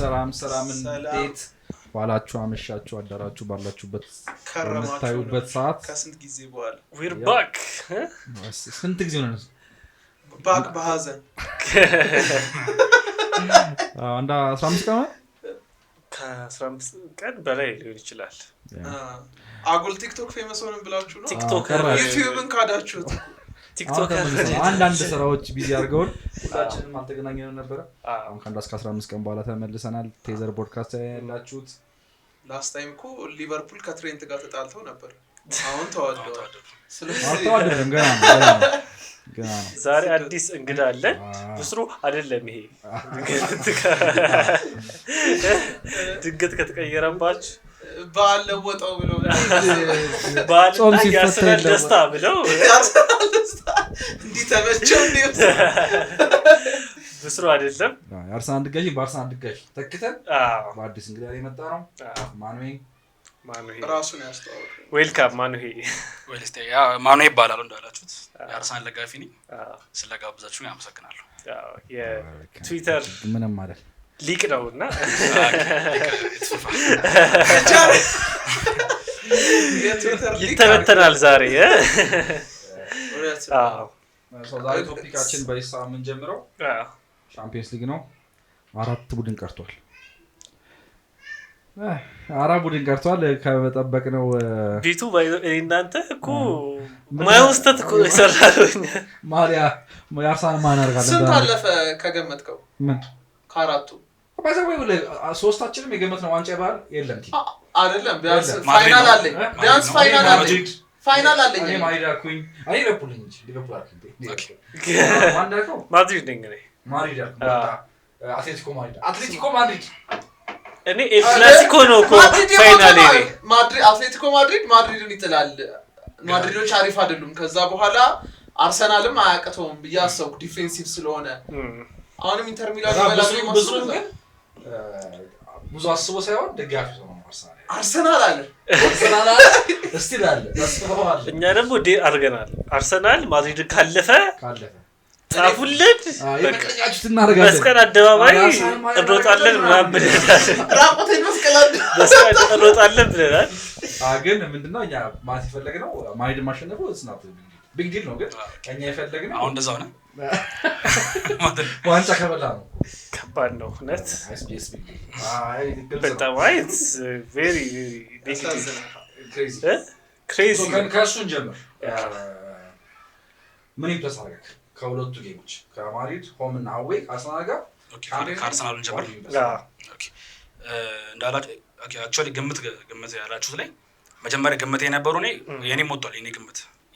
ሰላም እንዴት ዋላችሁ አመሻችሁ አዳራችሁ ባላችሁበት ከረማችሁበት ሰዓት ከስንት ጊዜ በኋላ we're back ስንት ጊዜ ነው ባክ በሐዘን አንዳ 15 ቀን ከ15 ቀን በላይ ሊሆን ይችላል አጉል ቲክቶክ ፌመስ ሆነን ብላችሁ ነው ቲክቶክ ዩቲዩብን ካዳችሁት ቲክቶክ አንዳንድ ስራዎች ቢዚ አድርገውን ሁላችንም አልተገናኘንም ነበር አሁን ከአንዳስ 15 ቀን በኋላ ተመልሰናል ቴዘር ፖድካስት ያላችሁት ላስት ታይም እኮ ሊቨርፑል ከትሬንት ጋር ተጣልተው ነበር አሁን ተዋደዋል ስለዚህ ገና ዛሬ አዲስ እንግዳ አለ ብስሩ አይደለም ይሄ ድንገት ከተቀየረባችሁ ባለወጣው ብለው ባልጾም ሲፈታ ደስታ ብለው እንዴ ተመቸው እንዴ ብስሩ አይደለም አርሰናል ድጋሽ በአርሰናል ድጋሽ ተከተል በአዲስ እንግዳ ላይ መጣ ነው ማኑኤል ራሱን ያስተዋወቀ ዌልካም ማኑኤል ዌልስቴያ ማኑኤል ይባላል እንዳላችሁት የአርሰናል ደጋፊ ነኝ ስለጋብዛችሁኝ አመሰግናለሁ የትዊተር ምንም ማለት ሊቅ ነውና ይተበተናል ዛሬ ዛሬ ቶፒካችን በይሳ ምን ጀምረው ቻምፒየንስ ሊግ ነው 4 ቡድን ቀርቷል ቡድን ቀርቷል ከመጠበቅ ነው ቢቱ እናንተ እኮ ማይውስተት እኮ ይሰራሉኝ ማሪያ ያርሳን ማን አርጋለ ስንት አለፈ ከገመትከው ምን ካራቱ ባይዘው ሶስታችንም የገመትነው ዋንጫ ባል የለም አይደለም ቢያንስ ፋይናል አለኝ ፋይናል አለኝ እኔ ማይዳኩኝ አይ ሊቨርፑል አልኩኝ ማንዳከው ማድሪድ ነኝ ማድሪድ አትሌቲኮ ማድሪድ እኔ ኤል ክላሲኮ ነው እኮ ፋይናል እኔ አትሌቲኮ ማድሪድን ይጥላል ማድሪዶች አሪፍ አይደሉም ከዛ በኋላ አርሰናልም አያቀተውም በያሰው ዲፌንሲቭ ስለሆነ አሁንም ኢንተር ሚላን ይበላል ብዙ አስቦ ሳይሆን ደጋፊ ነው አርሰናል አለ እስቲል አለ ተስፋዋል እኛ ደግሞ አርገናል አርሰናል ማድሪድ ካለፈ ጻፉልን በቃ እናደርጋለን መስቀል አደባባይ እንሮጣለን ምናምን ራቆቴን መስቀል እንሮጣለን ብለናል ግን ምንድነው እኛ ማለት የፈለግነው ማድሪድ ማሸነፉ ስናት ቢግ ዲል ነው ግን እኛ የፈለግነው አሁን እንደዛው ነው ዋንጫ ከበላ ነው ከባድ ነው እውነት አይስቢኤስ ቢግ በጣም it's very crazy ከሱን ጀምር ምን ይተሳረክ ከሁለቱ ጌሞች ከማድሪድ ሆም እና አዌይ አርሰናል ጋር ከአርሰናልን ጀምር ኦኬ እንዳላችሁ አክቹአሊ ግምት ያላችሁት ላይ መጀመሪያ ግምት የነበረው የኔም ወጥቷል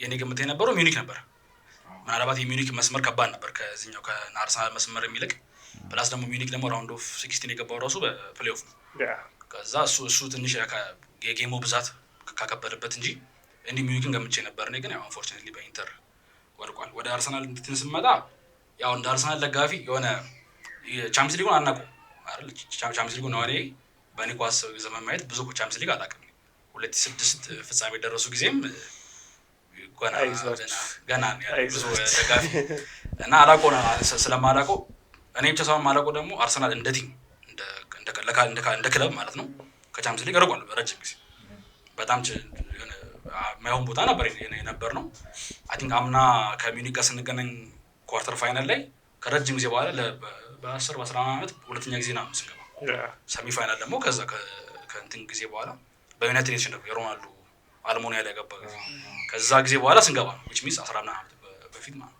የኔ ግምት የነበረው ሚዩኒክ ነበር ምናልባት የሚዩኒክ መስመር ከባድ ነበር ከዚህኛው ከአርሰናል መስመር የሚልቅ ፕላስ ደግሞ ሚዩኒክ ደግሞ ራውንድ ኦፍ 16 የገባው ራሱ በፕሌይኦፍ ከዛ እሱ ትንሽ የጌሙ ብዛት ካከበደበት እንጂ እንዲ ሚዩኒክን ገምቼ ነበር ግን ያው አንፎርቹኔትሊ በኢንተር ወርቋል ወደ አርሰናል እንድትንስመጣ ያው እንደ አርሰናል ደጋፊ የሆነ ቻምፒየንስ ሊጉን አናውቀው አይደል ቻምፒየንስ ሊጉን ነው እኔ በኔ ኳስ ዘመን ማየት ብዙ ቻምፒየንስ ሊግ አላውቅም 2006 ፍጻሜ ደረሱ ጊዜም ገና ብዙ ደጋፊ እና አላውቀው ስለማላውቀው እኔ ብቻ ሳይሆን ማላውቀው ደግሞ አርሰናል እንደ ቲም እንደ ክለብ ማለት ነው ከቻምፒየንስ ሊግ ርቋል በረጅም ጊዜ በጣም ማይሆን ቦታ ነበር ነው አይ ቲንክ አምና ከሚዩኒክ ጋር ስንገናኝ ኳርተር ፋይናል ላይ ከረጅም ጊዜ በኋላ በ10 በ11 አመት ሁለተኛ ጊዜ ነው ስንገባ ሰሚ ፋይናል ደግሞ ከዛ ከእንትን ጊዜ በኋላ በዩናይትድ ኔሽንስ ነው የሮናልዶ አልሞኒያ ላይ ገባ ከዛ ጊዜ በኋላ ስንገባ ነው which means 11 አመት በፊት ማለት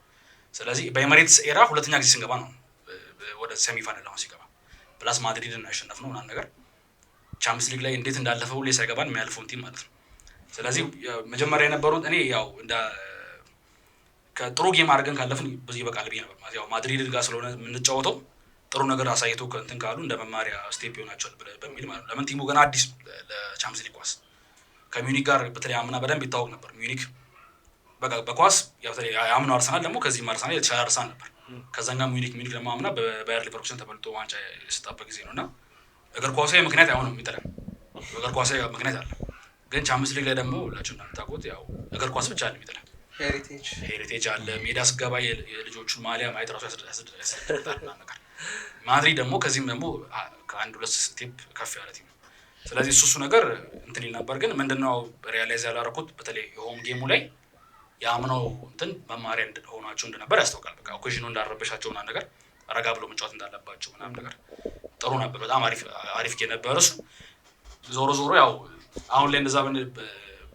ስለዚህ በኤሚሬትስ ኤራ ሁለተኛ ጊዜ ስንገባ ነው ወደ ሰሚ ፋይናል አሁን ሲገባ ፕላስ ማድሪድን አሸነፍነው እና ነገር ቻምፒየንስ ሊግ ላይ እንዴት እንዳለፈው ሁሌ ሳይገባን የሚያልፈው ቲም ማለት ነው ስለዚህ መጀመሪያ የነበሩት እኔ ያው እንደ ከጥሩ ጌም አድርገን ካለፍን ብዙ ይበቃል ብዬ ነበር ማለት ያው ማድሪድ ጋር ስለሆነ የምንጫወተው ጥሩ ነገር አሳይቶ ከእንትን ካሉ እንደ መማሪያ ስቴፕ ይሆናቸዋል በሚል ማለት ነው ለምን ቲሙ ገና አዲስ ለቻምፒየንስ ሊግ ኳስ ከሚዩኒክ ጋር በተለይ አምና በደንብ ይታወቅ ነበር ሚዩኒክ በኳስ ያው በተለይ አምና አርሰናል ደግሞ ከዚህ አርሰናል የተሻለ አርሰናል ነበር ከዛኛው ሚዩኒክ ደግሞ አምና በባየር ሊቨርኩሰን ተበልጦ ዋንጫ የሰጣበት ጊዜ ነውና እግር ኳሳዊ ምክንያት አይሆንም የሚጠራ እግር ኳሳዊ ምክንያት አለ ግን ቻምፒየንስ ሊግ ላይ ደግሞ ሁላችሁ እንደምታውቁት ያው እግር ኳስ ብቻ ነው የሚጠራ ሄሪቴጅ አለ ሜዳ ስገባ የልጆቹን ማሊያ ማየት ራሱ ያስደስታል ነገር ማድሪድ ደግሞ ከዚህም ደግሞ ከአንድ ሁለት ስቴፕ ከፍ ያለ ቲም ስለዚህ እሱ ነገር እንትን ይል ነበር ግን ምንድነው ሪያላይዝ ያላረኩት በተለይ የሆም ጌሙ ላይ ያምነው እንትን መማሪያ እንደሆናቸው እንደነበር ያስተውቃል በቃ ኦኬዥኑ እንዳረበሻቸው እና ነገር አረጋ ብሎ መጫወት እንዳለባቸው ምናምን ነገር ጥሩ ነበር በጣም አሪፍ የነበረ እሱ ዞሮ ያው አሁን ላይ እንደዛ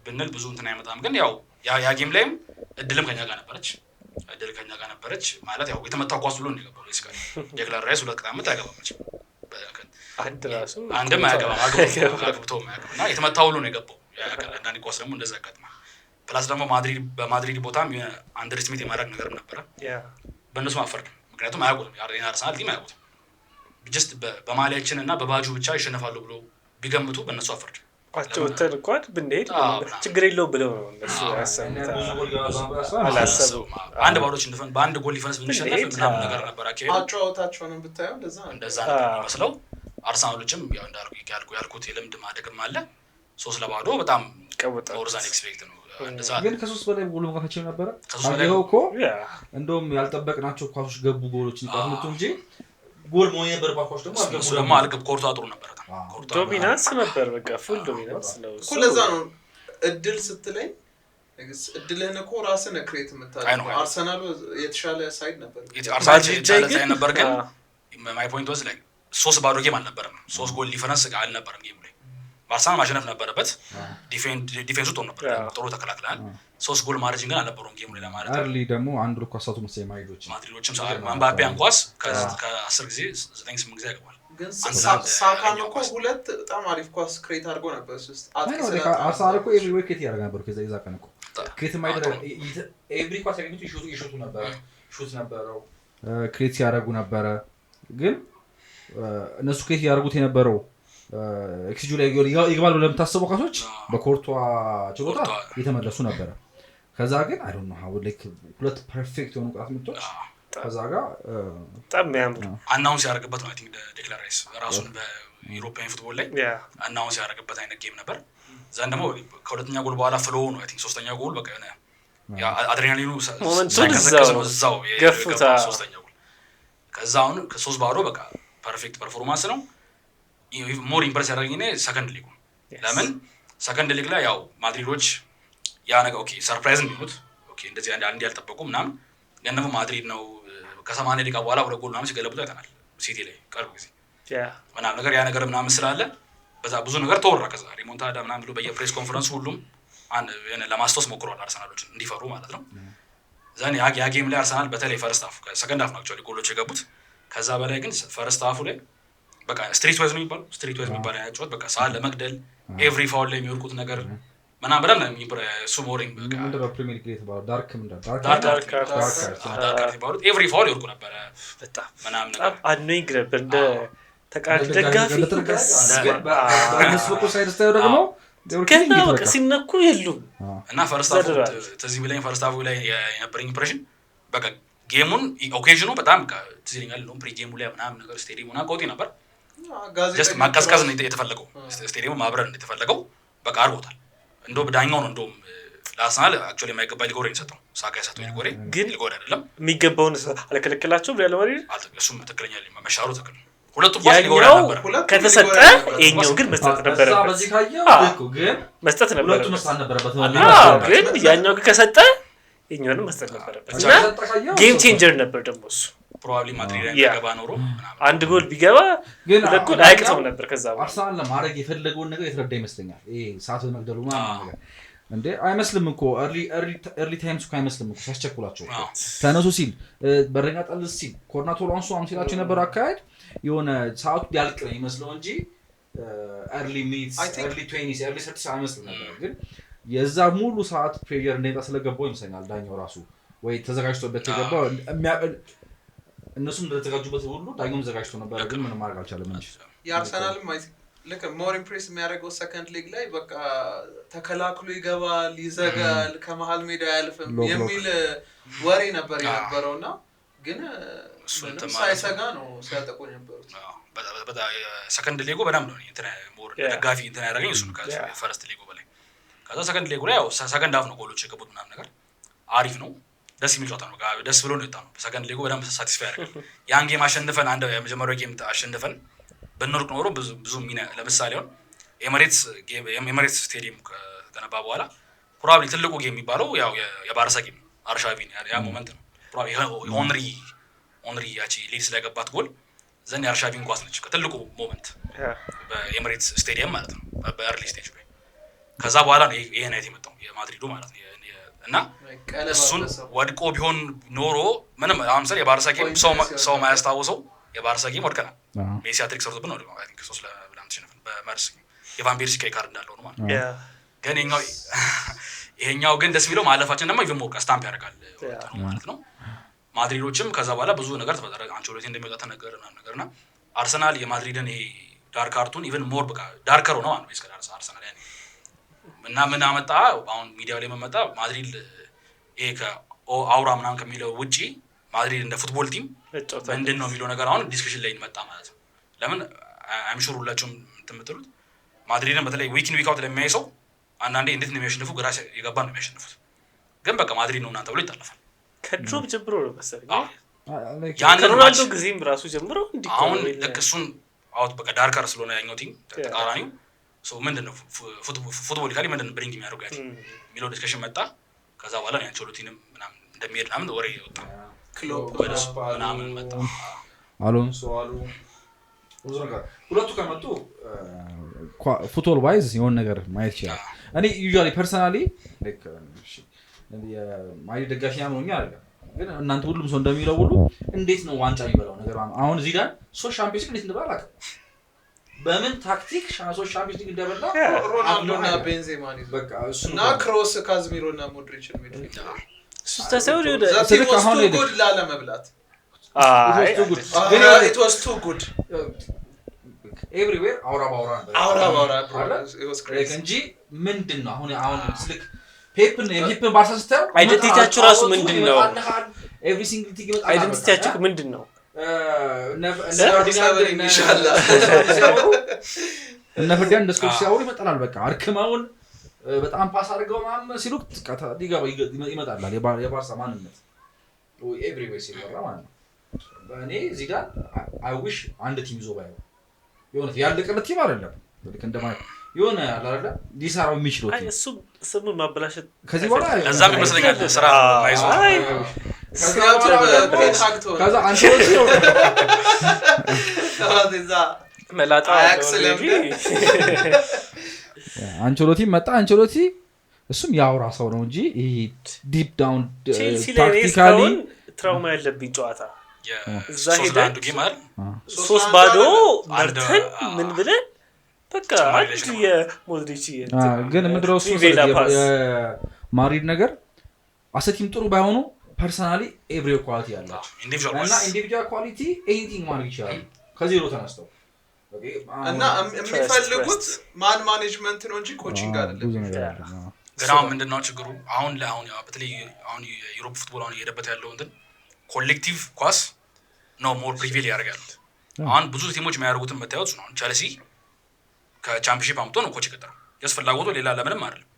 ብንል ብዙ እንትን አይመጣም ግን ያው ያ ጌም ላይም እድልም ከኛ ጋር ነበረች ማለት ያው የተመታው ኳስ ብሎ እንደገባው ይስካል ዴክላን ራይስ ሁለት ቅጣት ያገባች አንድም አያገባም አግብቶ ማያገባና የተመታው ሁሉ ነው የገባው አንዳንድ ኳስ ደግሞ እንደዛ ያጋጥማል ፕላስ ደግሞ በማድሪድ ቦታም አንደርስቲሜት የማድረግ ነገርም ነበረ በእነሱ ማፈርድ ምክንያቱም አያውቁትም አርሰናል ቲም አያውቁትም ጀስት በማሊያችን እና በባጁ ብቻ ይሸነፋሉ ብሎ ቢገምቱ በእነሱ አፈርድ አጥተን እንኳን ብንሄድ ችግር የለው ብለው ነው እነሱ ያሰቡት አንድ ባሎች እንደፈን በአንድ ጎል ሊፈንስ ብንሸነፍ ምናምን ነገር ነበር አጫዋታቸውን ብታየው እንደዛ ነበር የሚመስለው አርሰናሎችም ያው ያልኩት የልምድ ማደግም አለ 3-0 በጣም ኦርዛን ኤክስፔክት ነው ግን ከ3 በላይ ጎል መግባታቸው ነበር አየው እኮ እንደውም ያልጠበቅናቸው ኳሶች ገቡ ጎሎችን ይጣሉት እንጂ ጎል ሞኝ ነበር ባኳሽ ደግሞ አልገብ ኮርቷ ጥሩ ነበር ዶሚናንስ ነበር በቃ ፉል ዶሚናንስ ነው እኮ ለዛ ነው እድል ስትለኝ እድልህን እኮ ራስን ክሬት የምታደርገው አርሰናል የተሻለ ሳይድ ነበር ነበር ግን ማይ ፖይንት ዋዝ ላይክ 3-0 ጌም አልነበረም 3 ጎል ዲፈረንስ አልነበረም ጌሙ ላይ አርሰናል ማሸነፍ ነበረበት ዲፌንሱ ጥሩ ነበር ጥሩ ተከላክለዋል 3 ጎል ማርጂን ግን አልነበረም ጌሙ ላይ ማለት አርሊ ደግሞ አንድ ሩክ ኳሳቱ መሰለኝ ማድሪዶችም ማምባፔን ኳስ ከ10 ጊዜ 9-8 ጊዜ ያገባል ግን ሳካን እኮ ሁለት በጣም አሪፍ ኳስ ክሬት አድርጎ ነበር ሶስት አርሰናል እኮ ኤቭሪ ዊክ ያደርጋ ነበር ከዛ ይዛቀን እኮ ክሬት ማይደረግ ኤቭሪ ኳስ ያገኙት ይሾቱ ነበር ሹት ነበረው ክሬት ያደርጉ ነበር ግን እነሱ ክሬት ያደርጉት የነበረው ኤክስጂ ላይ ይገባል ብለን የምታስበው ኳሶች በኮርቷ ችሎታ የተመለሱ ነበር ከዛ ግን አይ ዶንት ኖ ሃው ላይክ ሁለት ፐርፌክት የሆኑ ኳስ ምቶች ከዛ ጋር በጣም ያምሩ አናውንስ ያደርግበት ነው አይ ቲንክ ዴክላን ራይስ ራሱን በዩሮፒያን ፉትቦል ላይ አናውንስ ያደርግበት አይነት ጌም ነበር ዛን ደግሞ ከሁለተኛ ጎል በኋላ ፍሎ ነው አይ ቲንክ ሶስተኛ ጎል በቃ የሆነ አድሬናሊኑ እዛው ገፍታ ሶስተኛ ጎል ከዛ አሁን ከ3-0 በቃ ፐርፌክት ፐርፎርማንስ ነው ሞር ኢምፕረስ ያደረገኝ ነው ሰከንድ ሊግ ለምን ሰከንድ ሊግ ላይ ያው ማድሪዶች ያ ነገር ኦኬ ሰርፕራይዝ ቢሉት ኦኬ እንደዚህ አንድ ያልጠበቁ ምናምን ገነሙ ማድሪድ ነው ከ80 ደቂቃ በኋላ ወደ ጎል ምናምን ሲገለብጡ አይተናል ሲቲ ላይ ቀርብ ጊዜ ምናምን ነገር ያ ነገር ምናምን ስላለ በዛ ብዙ ነገር ተወራ ከዛ ሪሞንታዳ ምናምን ብሎ በየፕሬስ ኮንፈረንስ ሁሉም የሆነ ለማስታወስ ሞክሯል አርሰናሎችን እንዲፈሩ ማለት ነው ዛን ያ ጌም ላይ አርሰናል በተለይ ፈርስት ሃፍ ሰከንድ ሃፍ ነው አክቹአሊ ጎሎች የገቡት ከዛ በላይ ግን ፈርስት ሃፉ ላይ በቃ ስትሪት ዋይዝ ነው የሚባለው ያጫወት በቃ ሳል ለመግደል ኤቭሪ ፋውል ላይ የሚወርቁት ነገር ምናምን በደም ነው እሱ ሞሪንግ በቃ ምንድነው ፕሪሚየር ሊግ የተባለው ዳርክ ይባሉት ኤቭሪ ፋውል ይወርቁ ነበር በጣም ምናምን ነገር አኖይንግ ነበር እንደ ተቃራኒ ደጋፊ በእነሱ በኩል ሳይድ ስታየው ደግሞ ከና በቃ ሲነኩ የሉም እና ፈርስት ሃፍ ተዚህ ቢለኝ ፈርስት ሃፍ ላይ የነበረኝ ኢምፕሬሽን በቃ ጌሙን ኦኬዥኑ በጣም ትዝ ይለኛል ነው ፕሪ ጌሙ ላይ ምናምን ነገር ስቴዲየሙና ቆጢ ነበር ጀስት ማቀዝቀዝ ነው የተፈለገው ስቴዲየሙ ማብረር ነው የተፈለገው በቃ አርጎታል እንደው በዳኛው ነው እንደውም ለአርሰናል አክቹአሊ የማይገባ ሊጎሬ ነው ሳካ ያሰጠው ሊጎሬ ግን ሊጎሬ አይደለም የሚገባውን አለከለከላቸው ብለ ለማሪ እሱም ትክክለኛ መሻሩ ትክክል ሁለቱ ኳስ ሊጎሬ ነበር ከተሰጠ የኛው ግን መስጠት ነበረበት በዚህ ካየው ግን መስጠት ነበረበት ሁለቱ መስጠት ነበረበት ግን ያኛው ግን ከሰጠ የኛውንም መስጠት ነበረበት እና ጌም ቼንጀር ነበር ደግሞ እሱ ፕሮባብሊ ማድሪድ ላይ ገባ ኖሮ አንድ ጎል ቢገባ ግን ለኩል አይቀርም ነበር ከዛ አርሰናል ለማድረግ የፈለገውን ነገር የተረዳ ይመስለኛል ይሄ ሰዓት በመግደሉ ማለት ነው እንዴ አይመስልም እኮ early times እኮ አይመስልም እኮ ሲያስቸኩላቸው ተነሱ ሲል በረኛ ጠልስ ሲል ኮርናቶሎ አንሱ አምሲላቸው ነበር አካሄድ የሆነ ሰዓቱ ያልቅ ነው ይመስለው እንጂ early minutes early 20s early 30s አይመስልም ነበር ግን የዛ ሙሉ ሰዓት ፕሬየር እንደታ ስለገባው ይመስላል ዳኛው ራሱ ወይ ተዘጋጅቶበት የገባው እነሱም እንደተዘጋጁበት ሁሉ ዳኛውም ተዘጋጅቶ ነበር ግን ምንም ማድረግ አልቻለም እንጂ የአርሰናልም ልክ ሞር ኢምፕሬስ የሚያደርገው ሰከንድ ሊግ ላይ በቃ ተከላክሎ ይገባል ይዘጋል ከመሃል ሜዳ ያልፍም የሚል ወሬ ነበር የነበረውና ግን ሳይሰጋ ነው ሲያጠቁ የነበሩት በጣም ሰከንድ ሊጉ በጣም ነው እንትን ሞር ደጋፊ እንትን ያደረገኝ እሱ ነው ፈርስት ሊጉ በላይ ከዛ ሰከንድ ሊጉ ላይ ያው ሰከንድ ሃፍ ነው ጎሎች የገቡት ምናምን ነገር አሪፍ ነው ደስ የሚል ጨዋታ ነው። ደስ ብሎ ነው የወጣነው። ሰከንድ ሌጉ በደንብ ሳቲስፋይ ያደርጋል። ያን ጌም አሸንፈን አንድ የመጀመሪያው ጌም አሸንፈን በኖርክ ኖሮ ብዙ ሚና ለምሳሌ አሁን ኤሚሬትስ ስቴዲየም ከገነባ በኋላ ፕሮባብሊ ትልቁ ጌም የሚባለው ያው የባርሳ ጌም አርሻቪን ያ ሞመንት ነው። ፕሮባብሊ ኦንሪ ያቺ ሊድስ ላይ ገባት ጎል ዘን የአርሻቪን ኳስ ነች ከትልቁ ሞመንት በኤሚሬትስ ስቴዲየም ማለት ነው በኤርሊ ስቴጅ ላይ። ከዛ በኋላ ነው ይሄ ናይት የመጣው የማድሪዱ ማለት ነው። እና እሱን ወድቆ ቢሆን ኖሮ ምንም አሁን ሰው የባርሳ ጌም ሰው ማያስታውሰው የባርሳ ጌም ወድቀናል። ሜሲ አትሪክ ሰርቶብን ነው አይ ቲንክ 3-2 ተሸነፈን በመርስ የቫን ፔርሲ ቀይ ካርድ እንዳለው ነው ማለት ነው። ግን ይሄኛው ግን ደስ የሚለው ማለፋችን ደግሞ ኢቭን ሞር ስታምፕ ያደርጋል ማለት ነው። ማድሪዶችም ከዛ በኋላ ብዙ ነገር ተፈጠረ። አንቸሎቲ እንደሚወጣ ነገርና አርሰናል የማድሪድን ይሄ ዳርክ አርቱን ኢቭን ሞር በቃ ዳርከር ነው ማለት ነው። አርሰናል ያኔ እና ምን አመጣ አሁን ሚዲያው ላይ መመጣ ማድሪድ ይሄ ከአውራ ምናምን ከሚለው ውጪ ማድሪድ እንደ ፉትቦል ቲም ምንድነው የሚለው ነገር አሁን ዲስከሽን ላይ መጣ ማለት ነው። ለምን አም ሹር ሁላችሁም እንትምትሉት ማድሪድን በተለይ ዊክን ዊክ አውት ለሚያይ ሰው አንዳንዴ እንዴት ነው የሚያሸንፉ ግራ ይገባ ነው የሚያሸንፉት። ግን በቃ ማድሪድ ነው እናንተ ብሎ ይጣላፋል ከድሮም ጀምሮ ነው መሰለኝ ያን ሮናልዶ ጊዜም ራሱ ጀምሮ አሁን ልክ እሱን አውት በቃ ዳርከር ስለሆነ ያኛው ቲም ተቃራኒው ሶ ምንድነው ፉትቦል ካሊ ምንድነው ብሪንግ የሚያደርገው ያቺ ሚሎ ዲስከሽን መጣ። ከዛ በኋላ ነው አንቸሎቲንም ምናምን እንደሚሄድ ምናምን ወሬ ወጣ። ክሎፕ ወደሱ ምናምን መጣ። አሎንሶ አሉ ብዙ ነገር ሁለቱ ከመጡ ፉትቦል ዋይዝ የሆነ ነገር ማየት ይችላል። እኔ ዩዥዋሊ ፐርሰናሊ ላይክ የማድሪድ ደጋፊ ነኝ አይደል? ግን እናንተ ሁሉም ሰው እንደሚለው ሁሉ እንዴት ነው ዋንጫ የሚበላው ነገር አሁን ዚዳን ሶስት ሻምፒዮንስ ሊግ እንደበላ በምን ታክቲክ ሶስት ሻምፒዮንስ ሊግ እንደበላ ሮናልዶና ቤንዜማ ነው በቃ እሱና ክሮስ ካዝሚሮና ሞድሪችን ሚድፊልድ ተሰውሪ ወደ ስለዚህ አሁን ጉድ ላለመብላት it was too good everywhere አውራ it was crazy እንጂ ምንድነው አሁን ስልክ ፔፕን ባሳስተው አይደንቲቲያቸው ራሱ ምንድነው every single thing ይመጣል አይደንቲቲያቸው ምንድነው እነ ፈርዲናንድ ስኮርስ ሲያወሩ ይመጣላል በቃ አርክማውን በጣም ፓስ አድርገው ማም ሲሉት ዲጋባ ይመጣላል የባርሳ ማንነት everywhere ሲወራ ማለት ነው። እኔ እዚህ ጋር I wish አንድ ቲም ይዞ ባይሆን የሆነ ያለቀለት ቲም አይደለም ልክ እንደማይ የሆነ አላረዳ ዲሳራው የሚችለው አይ እሱ ስሙ ማበላሸት ከዚህ በኋላ ለዛም ይመስለኛል ስራ አይዞ ከዛ አንቸሎቲ መላጣ አንቸሎቲ መጣ አንቸሎቲ እሱም ያውራ ሰው ነው እንጂ ይሄ ዲፕ ዳውን ታክቲካሊ ትራውማ ያለብኝ ጨዋታ እዛ ሄዳንዱ ጌማል 3-0 መርተን ምን ብለን በቃ አንድ የሞድሪች ግን ምድረው እሱ የማድሪድ ነገር አሰቲም ጥሩ ባይሆኑ ፐርሰናሊ ኤቭሪ ኳሊቲ ያላቸው እና ኢንዲቪጁዋል ኳሊቲ ኤኒቲንግ ማድረግ ይችላል ከዜሮ ተነስተው እና የሚፈልጉት ማን ማኔጅመንት ነው እንጂ ኮቺንግ አይደለም። ግን አሁን ምንድነው ችግሩ አሁን በተለይ አሁን የዩሮፕ ፉትቦል አሁን እየሄደበት ያለው እንትን ኮሌክቲቭ ኳስ ነው ሞር ፕሪቪል ያደርጋል። አሁን ብዙ ቲሞች የሚያደርጉትን መታየት ነው። ቸልሲ ከቻምፒዮንሺፕ አምጥቶ ነው ኮች የቀጠረው ያስፈልጋው ሌላ ለምንም አይደለም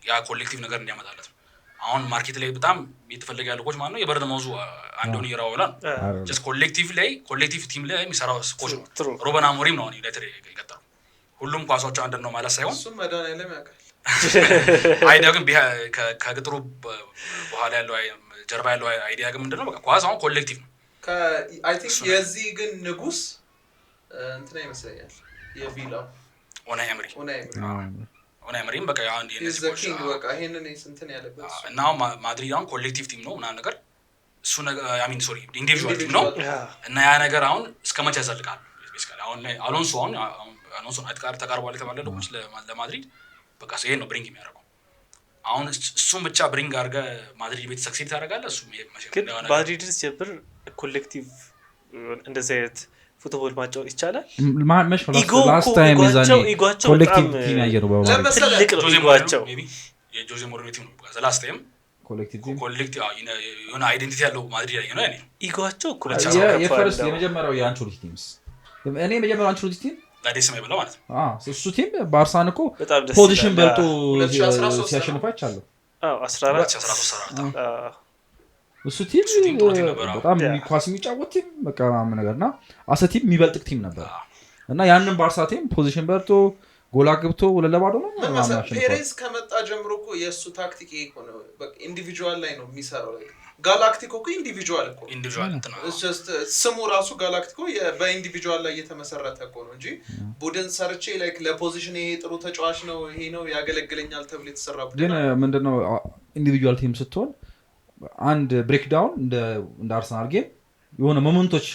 ያ ኮሌክቲቭ ነገር እንዲያመጣለት ነው። አሁን ማርኬት ላይ በጣም እየተፈለገ ያለው ኮች ማለት ነው የበርነማውዙ አንዶኒ ኢራኦላ ጀስት ኮሌክቲቭ ቲም ላይ የሚሰራው ኮች ነው። ሩበን አሞሪም ነው ዩናይትድ የቀጠረው። ሁሉም ኳሶች አንድ ነው ማለት ሳይሆን እሱም መድኃኒዓለም ያውቃል። አይዲያ ግን ከግጥሩ በኋላ ያለው ጀርባ ያለው አይዲያ ግን ምንድነው በቃ ኳስ አሁን ኮሌክቲቭ ነው። አይ ቲንክ የዚህ ግን ንጉስ እንትና ይመስለኛል የቪላው ኦናይ ኤምሪም በቃ አንድ የነዚህ ኮች በቃ ይሄንን እንትን ያለበት እና ማድሪድ አሁን ኮሌክቲቭ ቲም ነው ምናምን ነገር እሱ ነገር ኢንዲቪጁዋል ቲም ነው እና ያ ነገር አሁን እስከመቼ ያዘልቃል? ቤሲካሊ አሁን አሎንሶ ተቃርቧል የተባለ ነው ለማድሪድ በቃ ይሄ ነው ብሪንግ የሚያደርገው። አሁን እሱም ብቻ ብሪንግ አድርገህ ማድሪድ ቤት ሰክሲድ ታደርጋለህ። እሱም ግን ማድሪድስ ጀብር ኮሌክቲቭ እንደዚህ አይነት ፉትቦል ማጫወት ይቻላል። ላስት ታይም ይዛኔ ኮሌክቲቭ ቲም ያየነው ትልቅ ነው ኢጓቸው የጆዜ ሞሪኒዮ ቲም ነው ላስት ታይም ኮሌክቲቭ የሆነ አይዴንቲቲ ያለው ማድሪድ ያየነው ያኔ ኢጓቸው የፈርስት የመጀመሪያው የአንቸሎቲ ቲምስ እኔ የመጀመሪያው አንቸሎቲ ቲም ዳዴስ ነው ማለት ነው። እሱ ቲም ባርሳን እኮ ፖዚሽን በልጦ ሲያሸንፋ ይቻላል። 14 እሱ ቲም በጣም ኳስ የሚጫወት ቲም በቃ ምናምን ነገርና አሰቲም የሚበልጥ ቲም ነበር እና ያንን ባርሳ ቲም ፖዚሽን በርቶ ጎል አግብቶ ለባዶ ነው ፔሬዝ ከመጣ ጀምሮ እኮ የእሱ ታክቲክ ይሄ ነው በቃ ኢንዲቪጁዋል ላይ ነው የሚሰራው ጋላክቲኮ እኮ ኢንዲቪጁዋል እኮ ኢንዲቪጁዋል እንትና ስሙ ራሱ ጋላክቲኮ በኢንዲቪጁዋል ላይ የተመሰረተ እኮ ነው እንጂ ቡድን ሰርቼ ላይክ ለፖዚሽን ይሄ ጥሩ ተጫዋች ነው ይሄ ነው ያገለግለኛል ተብሎ የተሰራ ቡድን ግን ምንድነው ኢንዲቪጁዋል ቲም ስትሆን አንድ ብሬክዳውን እንደ አርሰናል ጌም የሆነ ሞመንቶች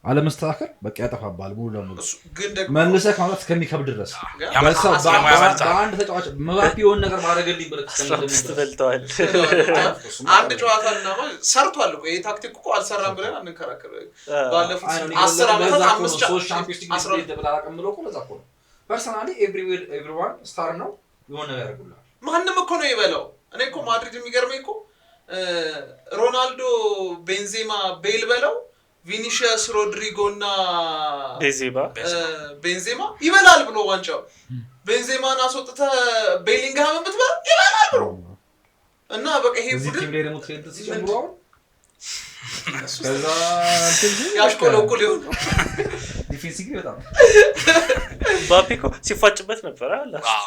አለመስተካከል በቃ ያጠፋባል ሙሉ ለሙሉ መልሰህ ካውንት እስከሚከብድ ድረስ በአንድ ተጫዋች መባፒውን ነገር ማድረግልኝ ብለህ ተስተበልተዋል አንድ ጨዋታና ሰርቷል እኮ ይሄ ታክቲክ እኮ አልሰራም ብለን አንከራከር ባለፉት 10 ዓመታት 5 ቻምፒየንስ ሊግ ደብላ አቀምሎ እኮ ለዛ እኮ ነው ፐርሰናሊ ኤቭሪዋን ስታር ነው የሆነ ነገር ያደርጉልሃል ማንም እኮ ነው ይበለው እኔ እኮ ማድሪድ የሚገርመኝ እኮ ሮናልዶ ቤንዜማ ቤል በለው ቪኒሺየስ ሮድሪጎ እና ቤንዜማ ይበላል ብሎ ዋንጫው ቤንዜማን አስወጥተ ቤሊንግሃምን ብትበል ይበላል ብሎ እና በቃ ይሄ ቡድን ቲም ላይ ደግሞ ትሬንት ሲጨምሩ ከዛ ያሽቆለቁል ይሁን ዲፌንሲቭ በጣም ባፒኮ ሲፋጭበት ነበር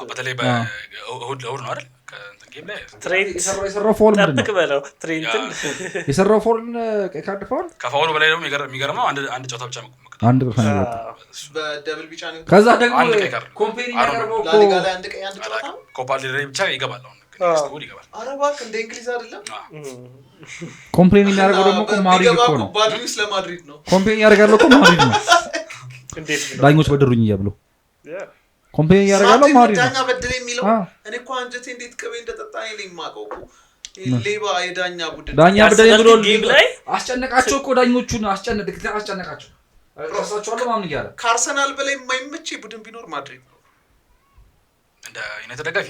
በተለይ በእሁድ ነው አይደል ከጌም ላይ ትሬንት የሰራው ፎል ምንድን ነው በለው ትሬንትን የሰራው ፎል ካርድ ፋውል ከፋውሉ በላይ ደግሞ የሚገርመው አንድ ጨዋታ ብቻ አንድ ብቻ ነው በደብል ቢጫ ነው ከዛ ደግሞ ኮምፔኒ ያቀርበው ላሊጋ ላይ አንድ ጨዋታ ኮፓ ዴል ሬይ ብቻ ይገባል አሁን ግን ይገባል አረባክ እንደ እንግሊዝ አይደለም ኮምፕሌን የሚያደርገው ደግሞ ማድሪድ እኮ ነው ባድሪስ ለማድሪድ ነው ኮምፕሌን ያደርጋል እኮ ማድሪድ ነው እንዴት ዳኞች በደሩኝ ይያብሉ ኮምፕሌን ያደርጋል ማድሪድ ዳኛ በደለ የሚለው እኔ እኮ አንጀቴ እንዴት ቅቤ እንደጠጣኝ ነው የማውቀው ሌባ የዳኛ ቡድን ዳኛ በደለ ብሎ አስጨነቃቸው እኮ ዳኞቹን አስጨነቃቸው ራሳቸዋለሁ ማምን ይያለ ከአርሰናል በላይ የማይመች ቡድን ቢኖር ማድሪድ ነው እንደ ዩናይትድ ደጋፊ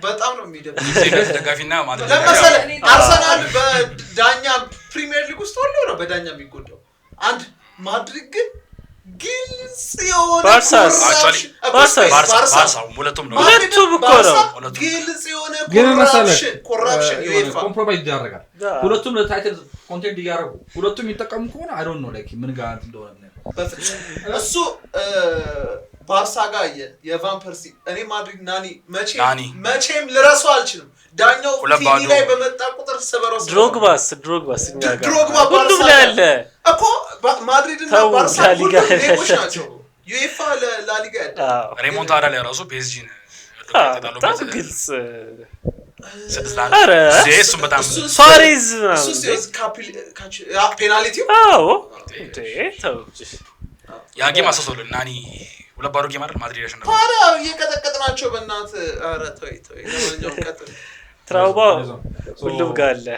በጣም ነው የሚደብረው ዩናይትድ ደጋፊና ማለት ለምሳሌ አርሰናል በዳኛ ፕሪሚየር ሊግ ውስጥ ሁሉ ነው በዳኛ የሚጎዳው አንድ ማድሪድ ግን ግልጽ የሆነ ባርሳ ሁለቱም ነው ግልጽ የሆነ ኮራፕሽን ዩኤፋ ኮምፕሮማይዝ ያደርጋል ሁለቱም ለታይትል ኮንቴንት ያደርጉ ሁለቱም ይተቀሙ ከሆነ አይ ዶንት ኖ ላይክ ምን ጋር እንደሆነ እሱ ባርሳ ጋር የቫን ፐርሲ እኔ ማድሪድ ናኒ መቼም ልረሳው አልችልም ዳኛው ቲቪ ላይ በመጣ ቁጥር ሰበረው ድሮግባስ ሁሉም ላይ አለ እኮ ማድሪድ እና ባርሳ ሌቦች ናቸው ዩኤፋ ለላሊጋ ያለው ሬሞንታዳ ላይ ራሱ ፒኤስጂ ነው በጣም ግልጽ አረ እሱ በጣም ሱዋሬዝ ፔናልቲው ያ ጌም አሳሰሉ ናኒ ሁለት ባዶ ጌም አይደል ማድሪድ ያሸነፈው ታዲያ እየቀጠቀጥናቸው በእናት አረ ተይ ለማንኛውም ቀጥል ትራውባ ሁሉም ጋር አለ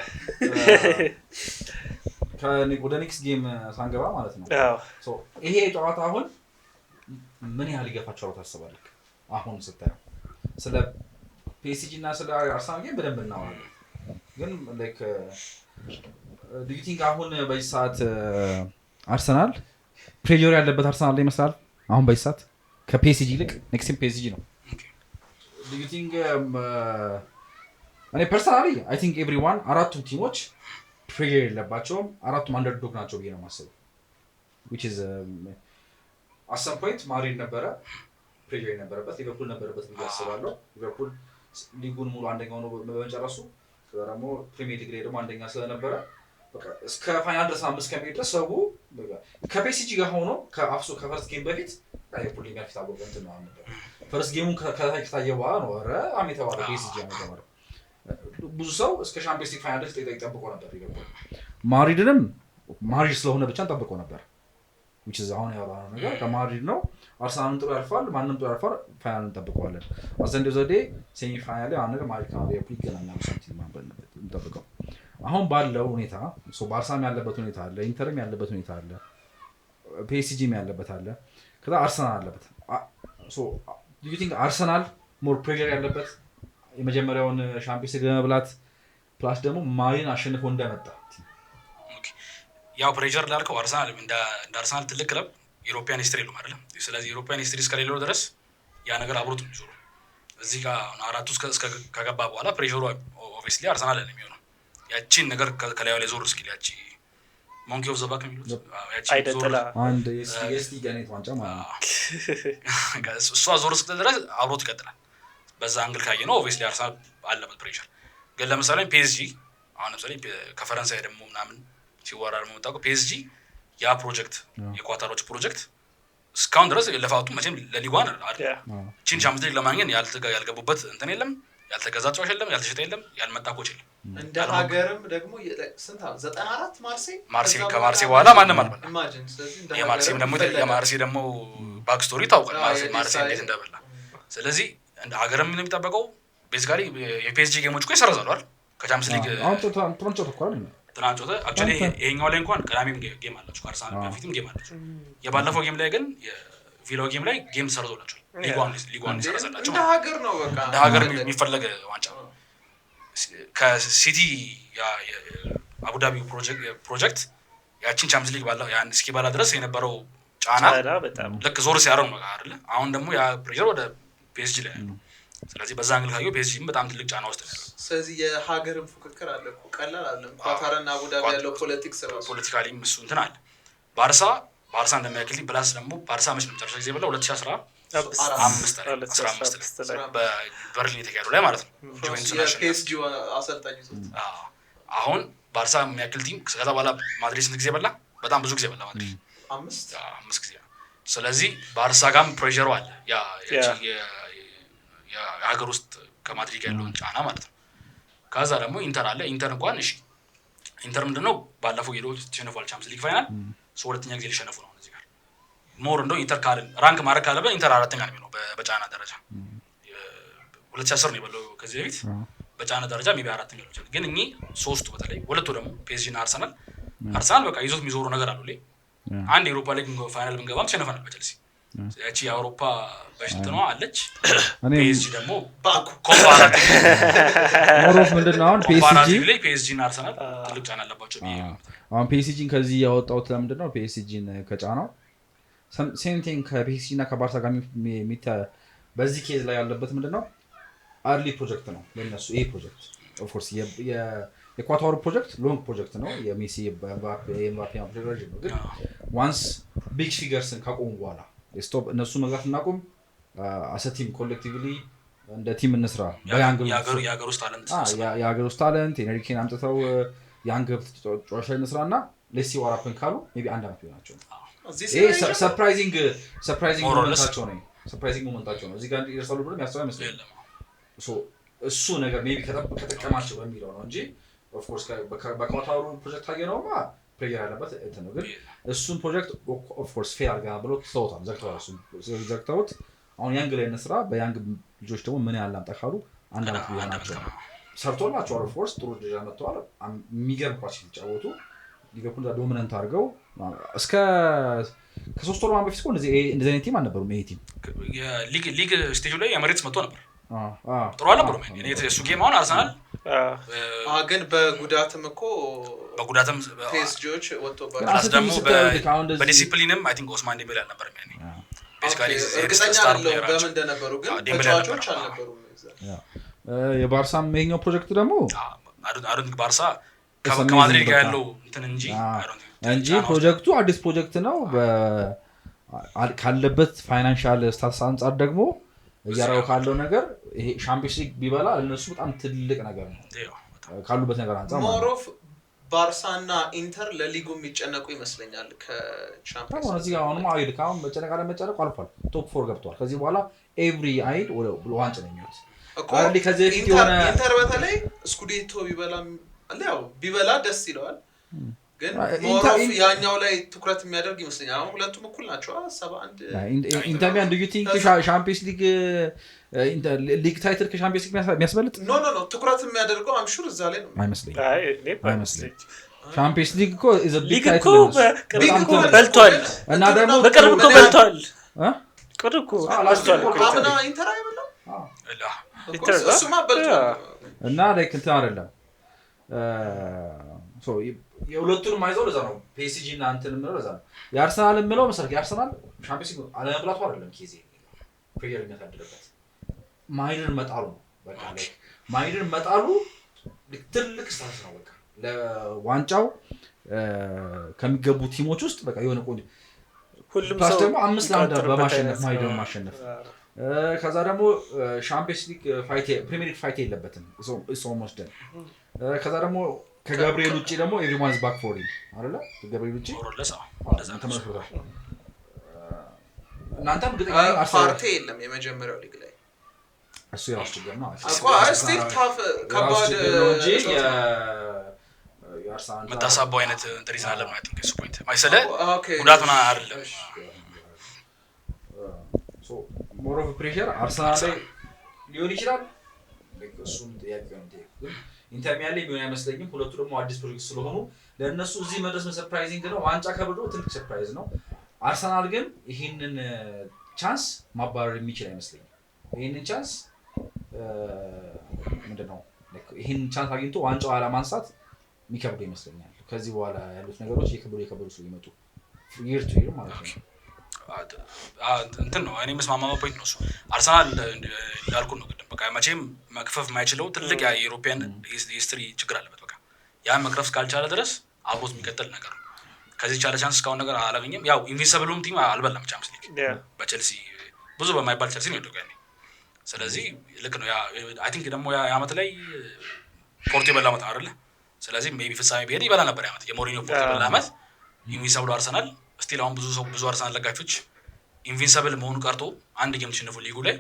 ወደ ኔክስት ጌም ሳንገባ ማለት ነው ሶ ይሄ ጨዋታ አሁን ምን ያህል ይገፋቸው ታስባለህ አሁን ስታየው ስለ ፒኤስጂ እና ስለ አርሰናል ጌም በደንብ እናወራለን ግን ላይክ ዱ ዩ ቲንክ አሁን በዚህ ሰዓት አርሰናል ፕሬዠር ያለበት አርሰናል ላይ ይመስላል አሁን በዚህ ሰዓት ከፒኤስጂ ይልቅ ኔክስት ፒኤስጂ ነው ዱ ዩ ቲንክ እኔ ፐርሰናሊ አይ ቲንክ ኤቭሪዋን አራቱም ቲሞች ፕሬዠር የለባቸውም አራቱም አንደርዶግ ናቸው ብዬ ነው የማስበው which is at some point ማድሪድ ነበረ ፕሬዠር የነበረበት ሊቨርፑል ነበረበት ብዬ አስባለሁ ሊቨርፑል ሊጉን ሙሉ አንደኛው ነው በመጨረሱ ደግሞ ፕሪሚየር ሊግ ላይ ደግሞ አንደኛ ስለነበረ በቃ እስከ ፋይናል ድረስ 5 ከሜ ድረስ ሰው በቃ ከፒኤስጂ ጋር ሆኖ ከአፍሶ ከፈርስት ጌም በፊት ሊቨርፑል የሚያልፍ ታውቆ እንትን ነው ነበር ፈርስት ጌሙን ከታየ በኋላ ነው ኧረ አሜታው ፒኤስጂ አመጣው ብዙ ሰው እስከ ሻምፒዮንስ ሊግ ፋይናል ድረስ ይጠብቆ ነበር ሊቨርፑል ማድሪድንም ማድሪድ ስለሆነ ብቻ እንጠብቆ ነበር which is አሁን ያወራነው ነገር ከማድሪድ ነው አርሰናልን ጥሩ ያልፋል ማንንም ጥሩ ያልፋል ፋይናልን እንጠብቀዋለን አዘንደ ዘዴ ሴሚ ፋይናል ላይ አንድ ማድሪድ ካለ ሊቨርፑል ይገናኛሉ ሳምቲንግ ማንበል እንጠብቀው አሁን ባለው ሁኔታ ሶ ባርሳም ያለበት ሁኔታ አለ ኢንተርም ያለበት ሁኔታ አለ ፒኤስጂም ያለበት አለ ከዛ አርሰናል አለበት ሶ do you think አርሰናል ሞር ፕሬዠር ያለበት የመጀመሪያውን ሻምፒዮንስ ሊግ ለመብላት ፕላስ ደግሞ ማሪን አሸንፎ እንደመጣ ያው ፕሬዠር ላልከው አርሰናል እንደ አርሰናል ትልቅ ክለብ ዩሮፒያን ሂስትሪ ነው አይደል ስለዚህ ዩሮፒያን ሂስትሪ እስከሌለው ድረስ ያ ነገር አብሮት ነው ይዞሩ እዚህ ጋር አራቱ እስከ ከገባ በኋላ ፕሬዠሩ ኦብቪየስሊ አርሰናል ነው የሚሆነው ያቺን ነገር ከላዩ ላይ ዞር እስኪል ያቺ ሞንኪ ኦፍ ዘ ባክ የሚሉት አይደጥላ አንድ የስቲ ገኔት ዋንጫ ማለት እሷ ዞር እስክትል ድረስ አብሮት ይቀጥላል። በዛ አንግል ካየ ነው ኦብቪየስሊ አርሰናል አለበት ፕሬሸር። ግን ለምሳሌ ፒኤስጂ አሁን ለምሳሌ ከፈረንሳይ ደግሞ ምናምን ሲወራ ደግሞ የምታውቀው ፒኤስጂ ያ ፕሮጀክት የኳታሮች ፕሮጀክት እስካሁን ድረስ ለፋቱ መቼም ለሊጓን አይደል ቺን ቻምፒየንስ ሊግ ለማግኘት ያልገቡበት እንትን የለም፣ ያልተገዛ ጨዋታ የለም፣ ያልተሸጠ የለም፣ ያልመጣ ኮች የለም። እንደ ሀገርም ደግሞ ስንት 94 ማርሴይ ከማርሴይ በኋላ ማንም አልበላ። ኢማጂን ስለዚህ እንደ የማርሴይ ደግሞ ባክ ስቶሪ ታውቃለህ ማርሴይ እንዴት እንደበላ። ስለዚህ እንደ ሀገርም ነው የሚጠበቀው። ቤዚካሊ የፒኤስጂ ጌሞች እኮ ይሰረዛሉ አይደል ከቻምፒየንስ ሊግ ትናንት እኮ አይደል ትናንት አክቹሊ ይሄኛው ላይ እንኳን ቀዳሚም ጌም አላችሁ ከአርሰናል በፊትም ጌም አላችሁ። የባለፈው ጌም ላይ ግን የቪላው ጌም ላይ ጌም ሰርዞላችሁ ሊጓን ይሰረዛላችሁ። እንደ ሀገር ነው በቃ እንደ ሀገር የሚፈለግ ዋንጫ ከሲቲ አቡዳቢ ፕሮጀክት ያቺን ቻምፒየንስ ሊግ ባለው ያን እስኪባላ ድረስ የነበረው ጫና ልክ ዞር ሲያረው ነው አይደል። አሁን ደግሞ ያ ፕሬሸር ወደ ፒኤስጂ ላይ ነው። ስለዚህ በዛ አንግል ካየው ፒኤስጂም በጣም ትልቅ ጫና ውስጥ ነው። ስለዚህ የሀገርም ፉክክር አለ እኮ ቀላል አይደለም። ኳታርና አቡዳቢ ያለው ፖለቲክስ ራሱ ፖለቲካሊም እሱ እንትን አለ። ባርሳ እንደሚያክል ፕላስ ደግሞ ባርሳ መች ነው መጨረሻ ጊዜ በለው 2015 ላይ በበርሊን የተካሄደው ላይ ማለት ነው ጁቬንቱስ ናሽናል ፒኤስጂ አሰልጣኝ ይዞት አሁን ባርሳ የሚያክል ቲም ከዛ በኋላ ማድሪድ ስንት ጊዜ በላ? በጣም ብዙ ጊዜ በላ ማድሪድ 5 ጊዜ። ስለዚህ ባርሳ ጋርም ፕሬሸሩ አለ ያ የሀገር ውስጥ ከማድሪድ ጋር ያለውን ጫና ማለት ነው። ከዛ ደግሞ ኢንተር አለ። ኢንተር እንኳን እሺ ኢንተር ምንድነው ባለፈው ሄዶ ተሸነፈው ቻምፒየንስ ሊግ ፋይናል ሁለተኛ ጊዜ ሊሸነፉ ነው እዚህ ጋር ሞር እንደው ኢንተር ካልን ራንክ ማድረግ ካለበት ኢንተር አራተኛ ነው የሚሆነው በጫና ደረጃ 2010 ነው የበለው ከዚህ በፊት በጫና ደረጃ ሜቢ አራተኛ ነው ይችላል። ግን እኚህ ሶስቱ በተለይ ሁለቱ ደግሞ ፒኤስጂ እና አርሰናል በቃ ይዞት የሚዞሩ ነገር አሉ ላይ አንድ የአውሮፓ ሊግ ፋይናል ብንገባም ተሸነፈናል በቸልሲ ያቺ የአውሮፓ በሽንትኗ አለች። ፒኤስጂ ደግሞ ኮምፓራቲቭ ሞሮፍ ምንድነው አሁን ፒኤስጂ እና አርሰናል ትልቅ ጫና አለባቸው። አሁን ፒኤስጂን ከዚህ ያወጣሁት ለምንድነው ፒኤስጂን ከጫናው ሴም ቲንግ ከፒኤስጂ እና ከባርሳ ጋር በዚህ ኬዝ ላይ ያለበት ምንድነው አርሊ ፕሮጀክት ነው ለነሱ። ይሄ ፕሮጀክት ኦፍ ኮርስ የኳታሩ ፕሮጀክት ሎንግ ፕሮጀክት ነው። የሜሲ የኤምባፔ ፕሮጀክት ነው። ግን ዋንስ ቢግ ፊገርስን ካቆሙ በኋላ ስቶፕ እነሱ መግዛት እናቆም አሰቲም ኮሌክቲቭሊ እንደ ቲም እንስራ የሀገር ውስጥ ታለንት ኤነርጂን አምጥተው ያንግ ጨዋታ እንስራና ሌሲ ዋራፕን ካሉ ሜቢ አንድ አመት ይሆናቸው። ይሄ ሰርፕራይዚንግ ሞመንታቸው ነው። እዚህ ጋር ይርሳሉ ብሎ የሚያስበው አይመስልም። እሱ ነገር ሜቢ ከተጠቀማቸው በሚለው ነው እንጂ ኦፍ ኮርስ በኳታሩ ፕሮጀክት ታገነውማ ፕሬየር ያለበት እንትን ነው። ግን እሱን ፕሮጀክት ኦፍ ኮርስ ፌል አድርገናል ብሎ ተውታል፣ ዘግተውት አሁን ያንግ ላይ እንስራ በያንግ ልጆች ደግሞ ምን ያህል አምጣ ካሉ አንድ አመት ቢሆናቸው ሰርቶላቸዋል። ኦፍ ኮርስ ጥሩ ደረጃ መጥተዋል። የሚገርም ኳስ ሲጫወቱ ሊቨርፑል ዶሚናንት አድርገው እስከ ከ3 ወር በፊት እኮ እንደዚህ አይነት ቲም አልነበሩም። ይሄ ቲም ሊግ ስቴጁ ላይ የመሬት መጥቶ ነበር። ጥሩ አልነበሩም። እኔ እሱ ጌም አሁን አርሰናል ግን በጉዳትም ፒኤስጂዎች ወጥቶባቸው ደግሞ በዲሲፕሊንም አይ ቲንክ ኦስማን ዴምቤሌ አልነበረም። ያኔ ቤዚካሊ እርግጠኛ አይደለሁም በምን እንደነበሩ፣ ግን ተጫዋቾች አልነበሩም። የባርሳም ይሄኛው ፕሮጀክት ደግሞ አዶንት ባርሳ ከማድሪድ ጋር ያለው እንትን እንጂ ፕሮጀክቱ አዲስ ፕሮጀክት ነው። ካለበት ፋይናንሻል ስታትስ አንጻር ደግሞ እያራው ካለው ነገር ይሄ ሻምፒዮንስ ሊግ ቢበላ እነሱ በጣም ትልቅ ነገር ነው ካሉበት ነገር አንጻር ማለት ሞሮፍ ባርሳና ኢንተር ለሊጉ የሚጨነቁ ይመስለኛል። ከቻምፒዮንስ እዚህ ጋር አሁንም አይድ ካሁን መጨነቅ አልፏል። ቶፕ 4 ገብቷል። ከዚህ በኋላ ኤቭሪ አይድ ወደ ዋንጫ ነው የሚወጣው እኮ ከዚህ በፊት የሆነ ኢንተር በተለይ ስኩዴቶ ቢበላ ደስ ይለዋል። ግን ሞሮፍ ያኛው ላይ ትኩረት የሚያደርግ ይመስለኛል። አሁን ሁለቱም እኩል ናቸው 71 ኢንተር ዱ ዩ ቲንክ ሻምፒዮንስ ሊግ ታይትል ከሻምፒዮንስ ሊግ የሚያስበልጥ ኖ ትኩረት የሚያደርገው አም ሹር እዛ ላይ ነው አይመስለኝ። ሻምፒዮንስ ሊግ እኮ ኢዝ አ ቢግ ታይትል እኮ በልቷል እና ደግሞ በቅርብ እኮ በልቷል አምና ኢንተር አይበላም እሱማ በልቷል እና ላይክ እንትን አይደለም የሁለቱንም አይዘው ለዛ ነው ፒኤስጂ እና እንትን ምንለው ለዛ ነው። የአርሰናል ምንለው መሰረት የአርሰናል ሻምፒዮንስ ሊግ አለመብላቱ አይደለም ኬዝ ፕሪሚየር ሊግ ያደረበት ማይነር መጣሉ ነው። በቃ ላይክ ማይነር መጣሉ ትልቅ ስታንስ ነው። በቃ ለዋንጫው ከሚገቡ ቲሞች ውስጥ በቃ የሆነ ቆንጆ ሁሉም ፕላስ ሰው ደግሞ 5-1 በማሸነፍ ማይደው ማሸነፍ ከዛ ደግሞ ሻምፒየንስ ሊግ ፋይት ፕሪሚየር ሊግ ፋይት የለበትም እሱ ኦልሞስት ደን ከዛ ደግሞ ከጋብሪኤል ውጪ ደግሞ ኤቭሪዋንስ ባክ ፎር ሂም አይደለ ከጋብሪኤል ውጪ ተመልክቷል እናንተም ግጥኛ ፓርቲ የለም የመጀመሪያው ሊግ ላይ እሱ ያው ችግር ነው ስቲል ታፍ ከባድ የአርሰናል መታሳባው አይነት እንትን ይዛለ ማለት ነው እሱ ፖይንት ማይሰለ ጉዳቱና አይደለም ሶ ሞር ኦፍ ፕሬሸር አርሰናል ላይ ሊሆን ይችላል እሱም ጥያቄ ነው ኢንተር ሚላን ላይ ቢሆን አይመስለኝም ሁለቱ ደግሞ አዲስ ፕሮጀክት ስለሆኑ ለነሱ እዚህ መድረስ ሰርፕራይዚንግ ነው ዋንጫ ከብዶ ትልቅ ሰርፕራይዝ ነው አርሰናል ግን ይሄንን ቻንስ ማባረር የሚችል አይመስለኝም ይሄንን ቻንስ ምንድነው ይሄንን ቻንስ አግኝቶ ዋንጫው አለማንሳት የሚከብድ ይመስለኛል ከዚህ በኋላ ያሉት ነገሮች የከበዱ ስለሚመጡ ይር ቱ ይር ማለት ነው እንትን ነው እኔ መስማማው ፖይንት ነው እሱ አርሰናል እንዳልኩ ነው ቅድም በቃ መቼም መክፈፍ የማይችለው ትልቅ የዩሮፒያን ሂስትሪ ችግር አለበት በቃ ያን መክፈፍ ካልቻለ ድረስ አብሮት የሚቀጥል ነገር ነው ከዚህ ቻለ ቻንስ እስካሁን ነገር አላገኘም ያው ኢንቪንሲብሉም ቲም አልበላም ቻምፒየንስ ሊግ በቼልሲ ብዙ በማይባል ቼልሲ ነው የደገኝ ስለዚህ ልክ ነው ያ አይ ቲንክ ደግሞ ያ አመት ላይ ፖርቶ በላ መጣ አይደለ ስለዚህ ሜቢ ፍጻሜ ቢሄድ ይበላ ነበር ያመት የሞሪኒዮ ፖርቶ በላ አመት ኢንቪንሲብሉ አርሰናል ስቲል አሁን ብዙ አርሰናል ለጋፊዎች ኢንቪንሲብል መሆኑ ቀርቶ አንድ ጌም ተሸንፎ ሊጉ ላይ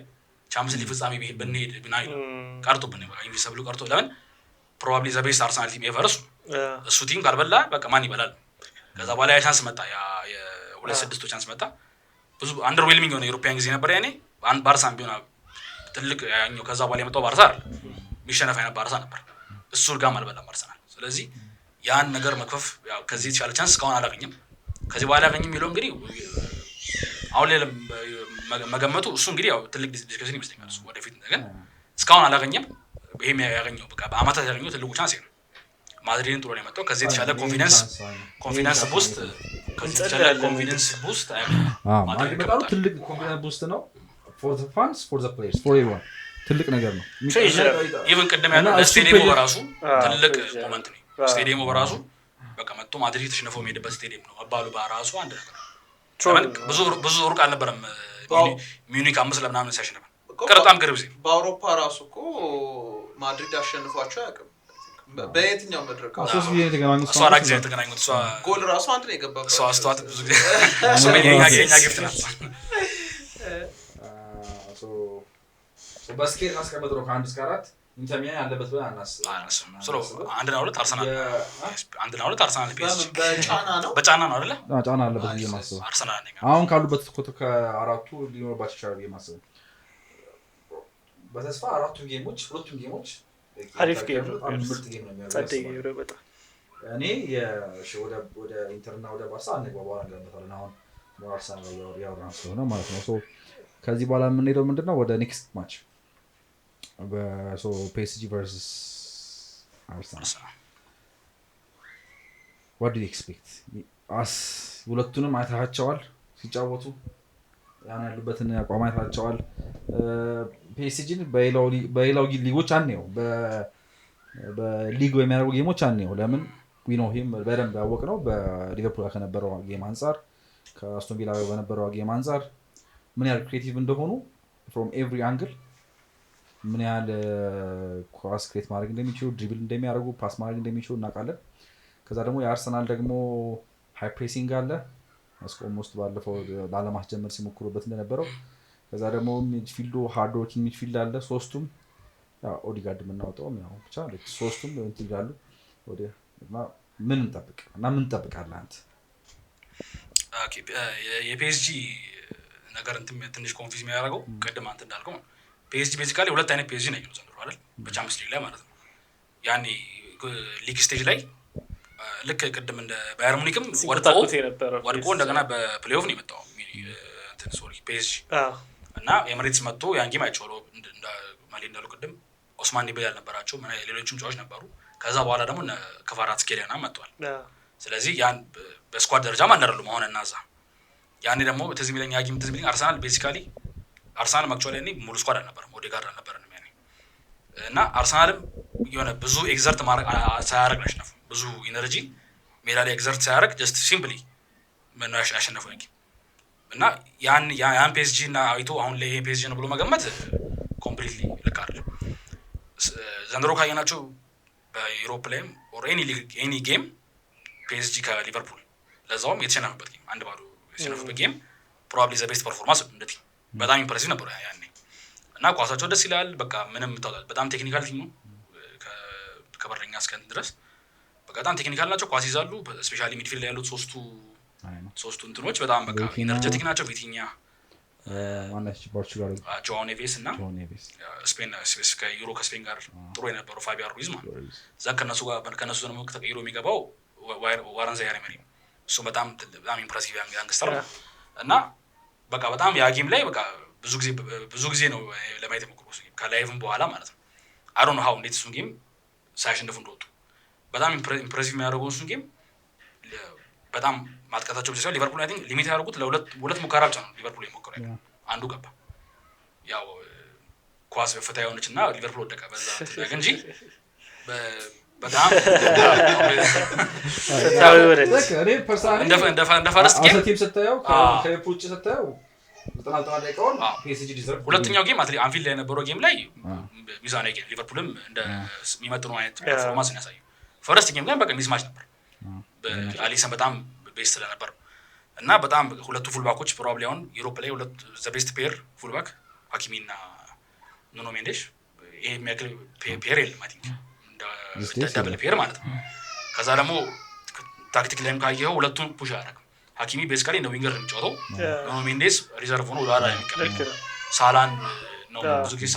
ቻምፒየንስ ሊግ ፍጻሜ ብንሄድ ብናይ ቀርቶ ብንሄድ ኢንቪንሲብሉ ቀርቶ ለምን ፕሮባብሊ ዘ ቤስት አርሰናል ቲም ኤቨር እሱ ቲም ካልበላ በቃ ማን ይበላል ከዛ በኋላ ያ ቻንስ መጣ የ2-6 ቻንስ መጣ ብዙ አንደርዌልሚንግ የሆነ ዩሮፒያን ጊዜ ነበር ያኔ አንድ ባርሳም ቢሆን ትልቅ ያኛው ከዛ በኋላ የመጣው ባርሳ አይደል ሚሸነፍ አይነት ባርሳ ነበር እሱ ጋር አልበላም አርሰናል ስለዚህ ያን ነገር መክፈፍ ያው ከዚህ የተሻለ ቻንስ እስካሁን አላገኘም ከዚህ በኋላ ያገኘም የሚለው እንግዲህ አሁን ላይ መገመቱ እሱ እንግዲህ ያው ትልቅ ዲስከሽን ይመስለኛል እሱ ወደፊት ግን እስካሁን አላገኘም ይሄም ያገኘው በቃ በአመታት ያገኘው ትልቁ ቻንስ ነው ማድሪድን ጥሩ ነው የመጣው ከዚህ የተሻለ ኮንፊደንስ ቡስት ማድሪድ በጣም ትልቅ ኮንፊደንስ ቡስት ነው for the fans for the players for everyone ትልቅ ነገር ነው ኢቭን ቀደም ያለው ስቴዲየሙ በራሱ ትልቅ ሞመንት ነው ስቴዲየሙ በራሱ በቃ መጥቶ ማድሪድ ተሸንፎ የሚሄድበት ስቴዲየም ነው መባሉ በራሱ አንድ ነገር ብዙ ሩቅ አልነበረም ሚዩኒክ 5 ለምናምን ሲያሸንፍ በጣም ቅርብ ጊዜ በአውሮፓ ራሱ እኮ ማድሪድ አሸንፏቸው ያውቅም በየትኛው መድረክ ሶስት ጊዜ ተገናኙት እሷ አራት ጊዜ ተገናኙት እሷ ጎል ራሱ አንድ ነው የገባበት እሷ አስተዋት ብዙ ጊዜ እሱ የኛ ጊፍት ናት በስኬት አስቀምጠው ከ1 እስከ 4 ኢንተር ሚላን ያለበት ብለን አናስብም ስለ 1-2 አርሰናል 1-2 አርሰናል ፒኤስጂ በጫና ነው አይደለ ጫና አለበት የማስበው አርሰናል ነኝ አሁን ካሉበት ከአራቱ ሊኖርባቸው ይችላል የማስበው በተስፋ ሁለቱም ጌሞች አሪፍ ጌም ነው ምርጥ ጌም ነው የሚያደርገው በጣም እኔ ወደ ኢንተርና ወደ ባርሳ አንግባባው አንገባታለን አሁን አርሰናል ያወራን ስለሆነ ማለት ነው ሶ ከዚህ በኋላ የምንሄደው ምንድነው ወደ ኔክስት ማች በሶ PSG versus Arsenal what do you expect ሁለቱንም አይታቸዋል ሲጫወቱ ያን ያሉበትን አቋም አይታቸዋል PSG በሌላው ሊጎች አንየው በሊግ የሚያደርጉ ጌሞች አንየው ለምን we know him በደንብ ያወቅነው በሊቨርፑል ከነበረው ጌም አንፃር ከአስቶን ቪላ በነበረው ጌም አንፃር ምን ያህል ክሬቲቭ እንደሆኑ from every angle ምን ያህል ኳስ ክሬት ማድረግ እንደሚችሉ ድሪብል እንደሚያደርጉ ፓስ ማድረግ እንደሚችሉ እናውቃለን ከዛ ደግሞ የአርሰናል ደግሞ ሃይ ፕሬሲንግ አለ ኦልሞስት ባለፈው ላለማስጀመር ሲሞክሩበት እንደነበረው ከዛ ደግሞ ሚድፊልዱ ሃርድ ወርኪንግ ሚድፊልድ አለ ሶስቱም ያው ኦዲጋርድ የምናወጣው ያው ብቻ ሶስቱም እንትን ይላሉ ወደ ምን እንጠብቃለን አንተ ኦኬ የፒኤስጂ ነገር ትንሽ ኮንፊውዝ የሚያደርገው ቀደም አንተ እንዳልከው PSG ቤዚካሊ ሁለት አይነት PSG ነው ዘንድሮ አይደል በቻምፒየንስ ሊግ ላይ ማለት ነው ያኔ ሊግ ስቴጅ ላይ ልክ ቀደም እንደ ባየር ሙኒክም ወርቆ እንደገና በፕሌይኦፍ ነው የመጣው PSG እና ኤምሬትስ መጥቶ ያን ጌም አይቻለው እንደ ማለት እንዳለው ቀደም ኦስማን ዲቤል ያልነበራቸው ሌሎችም ጫዎች ነበሩ ከዛ በኋላ ደግሞ ከቫራትስኬሊያና መጥቷል ስለዚህ ያን በስኳድ ደረጃ ማንደረሉ ማሆነና ዛ ያኔ ደግሞ ተዝሚለኛ ጌም አርሰናል ቤዚካሊ አርሰናል ማክቹአሊ ሙሉ ስኳድ አልነበረም ኦዴጋርድ አልነበረም ያኔ እና አርሰናልም የሆነ ብዙ ኤግዘርት ማድረግ ሳያደርግ ነው ያሸነፈው። ብዙ ኢነርጂ ሜዳ ላይ ኤግዘርት ሳያደርግ ጀስት ሲምፕሊ ነው ያሸነፈው እንጂ እና ያን ፒኤስጂ እና አይቶ አሁን ላይ ይሄ ፒኤስጂ ነው ብሎ መገመት ኮምፕሊትሊ ልክ አይደለም። ዘንድሮ ካየናቸው በዩሮፕ ላይም ኦር ኤኒ ጌም ፒኤስጂ ከሊቨርፑል ለዛውም የተሸነፈበት ጌም 1-0 የተሸነፈበት ጌም ፕሮባብሊ ዘ ቤስት ፐርፎርማንስ እንደት በጣም ኢምፕሬሲቭ ነበር ያኔ እና ኳሳቸው ደስ ይላል። በቃ ምንም ታውቃል በጣም ቴክኒካል ቲም ነው ከበረኛ እስከ ድረስ በቃ በጣም ቴክኒካል ናቸው። ኳስ ይዛሉ። ስፔሻሊ ሚድፊልድ ላይ ያሉት ሶስቱ እንትኖች በጣም በቃ ኢነርጄቲክ ናቸው። ቪቲኛ ዋናች ፖርቹጋል ጆአው ኔቬስ እና ስፔን ከዩሮ ከስፔን ጋር ጥሩ የነበረው ፋቢያን ሩይዝ ማለት እዛ ከነሱ ደግሞ ተቀይሮ የሚገባው ዋረን ዛያሬ እሱ በጣም ኢምፕሬሲቭ ያንግስተር እና በቃ በጣም ያ ጌም ላይ በቃ ብዙ ጊዜ ነው ለማየት የሞከርኩት ከላይቭም በኋላ ማለት ነው። አይ ዶንት ኖ ሃው እንዴት እሱን ጌም ሳያሸንፉ እንደወጡ በጣም ኢምፕሬሲቭ የሚያደርገው እሱን ጌም በጣም ማጥቃታቸው ብቻ ሳይሆን ሊቨርፑል አይ ቲንክ ሊሚት ያደርጉት ለሁለት ሙከራ ብቻ ነው ሊቨርፑል የሞከሩ አንዱ ገባ። ያው ኳስ ፍታ የሆነች እና ሊቨርፑል ወደቀ በዛ እንጂ በጣም እኔ ፐርሰናሊ እንደ ፈርስት ጌም ቲም ስታየው ከፑጭ ስታየው 90 ደቂቃውን ፒኤስጂ ዲዘርቭ። ሁለተኛው ጌም አንፊልድ ላይ የነበረው ጌም ላይ ሚዛናዊ ጌም ሊቨርፑልም እንደ የሚመጥኑ አይነት ፐርፎርማንስ ነው ያሳየው። ፈርስት ጌም ግን በቃ ሚስማች ነበር። አሊሰን በጣም ቤስት ስለነበር እና በጣም ሁለቱ ፉልባኮች ፕሮባብሊ አሁን ዩሮፕ ላይ ሁለት ዘ ቤስት ፔር ፉልባክ ሀኪሚ እና ኑኖ ሜንዴሽ ይሄ የሚያክል ፔር የለም አይ ቲንክ እንደ ደብል ፔር ማለት ነው። ከዛ ደግሞ ታክቲክ ላይም ካየኸው ሁለቱን ፑሽ አያደርግም። ሀኪሚ ቤዚካሊ እንደ ዊንገር ነው የሚጫወተው። ኑኖ ሜንዴስ ሪዘርቭ ሆኖ ወደኋላ የሚቀመጥ ሳላን ነው ብዙ ጊዜ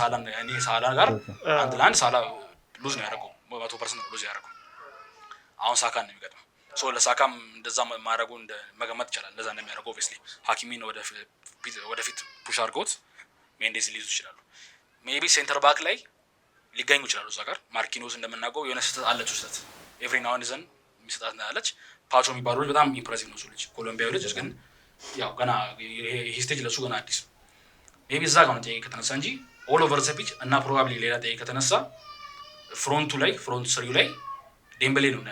ሳላ ጋር አንድ ለአንድ ሳላ ሉዝ ነው ያደረገው 100% ሉዝ ያደረገው። አሁን ሳካን ነው የሚገጥመው። ለሳካም እንደዛ ማድረጉ እንደ መገመት ይቻላል። እንደዛ እንደሚያደርገው ኦብቪየስሊ ሀኪሚን ወደፊት ፑሽ አድርገውት ሜንዴስ ሊይዙ ይችላሉ። ሜቢ ሴንተር ባክ ላይ ሊገኙ ይችላሉ። እዛ ጋር ማርኪኖስ እንደምናውቀው የሆነ ስህተት አለችው። ስህተት ኤቭሪ ናው ኤንድ ዘን የሚሰጣት ነው ያለች። ፓቾ የሚባለው በጣም ኢምፕሬሲቭ ነው። እሱ ልጅ ኮሎምቢያዊ ልጅ ግን ያው ገና ይሄ ስቴጅ ለሱ ገና አዲስ። ሜቢ እዛ ጋር ነው ጥያቄ ከተነሳ እንጂ ኦል ኦቨር ዘ ፒች እና ፕሮባብሊ ሌላ ጥያቄ ከተነሳ ፍሮንት ስሪው ላይ ዴምቤሌ ነው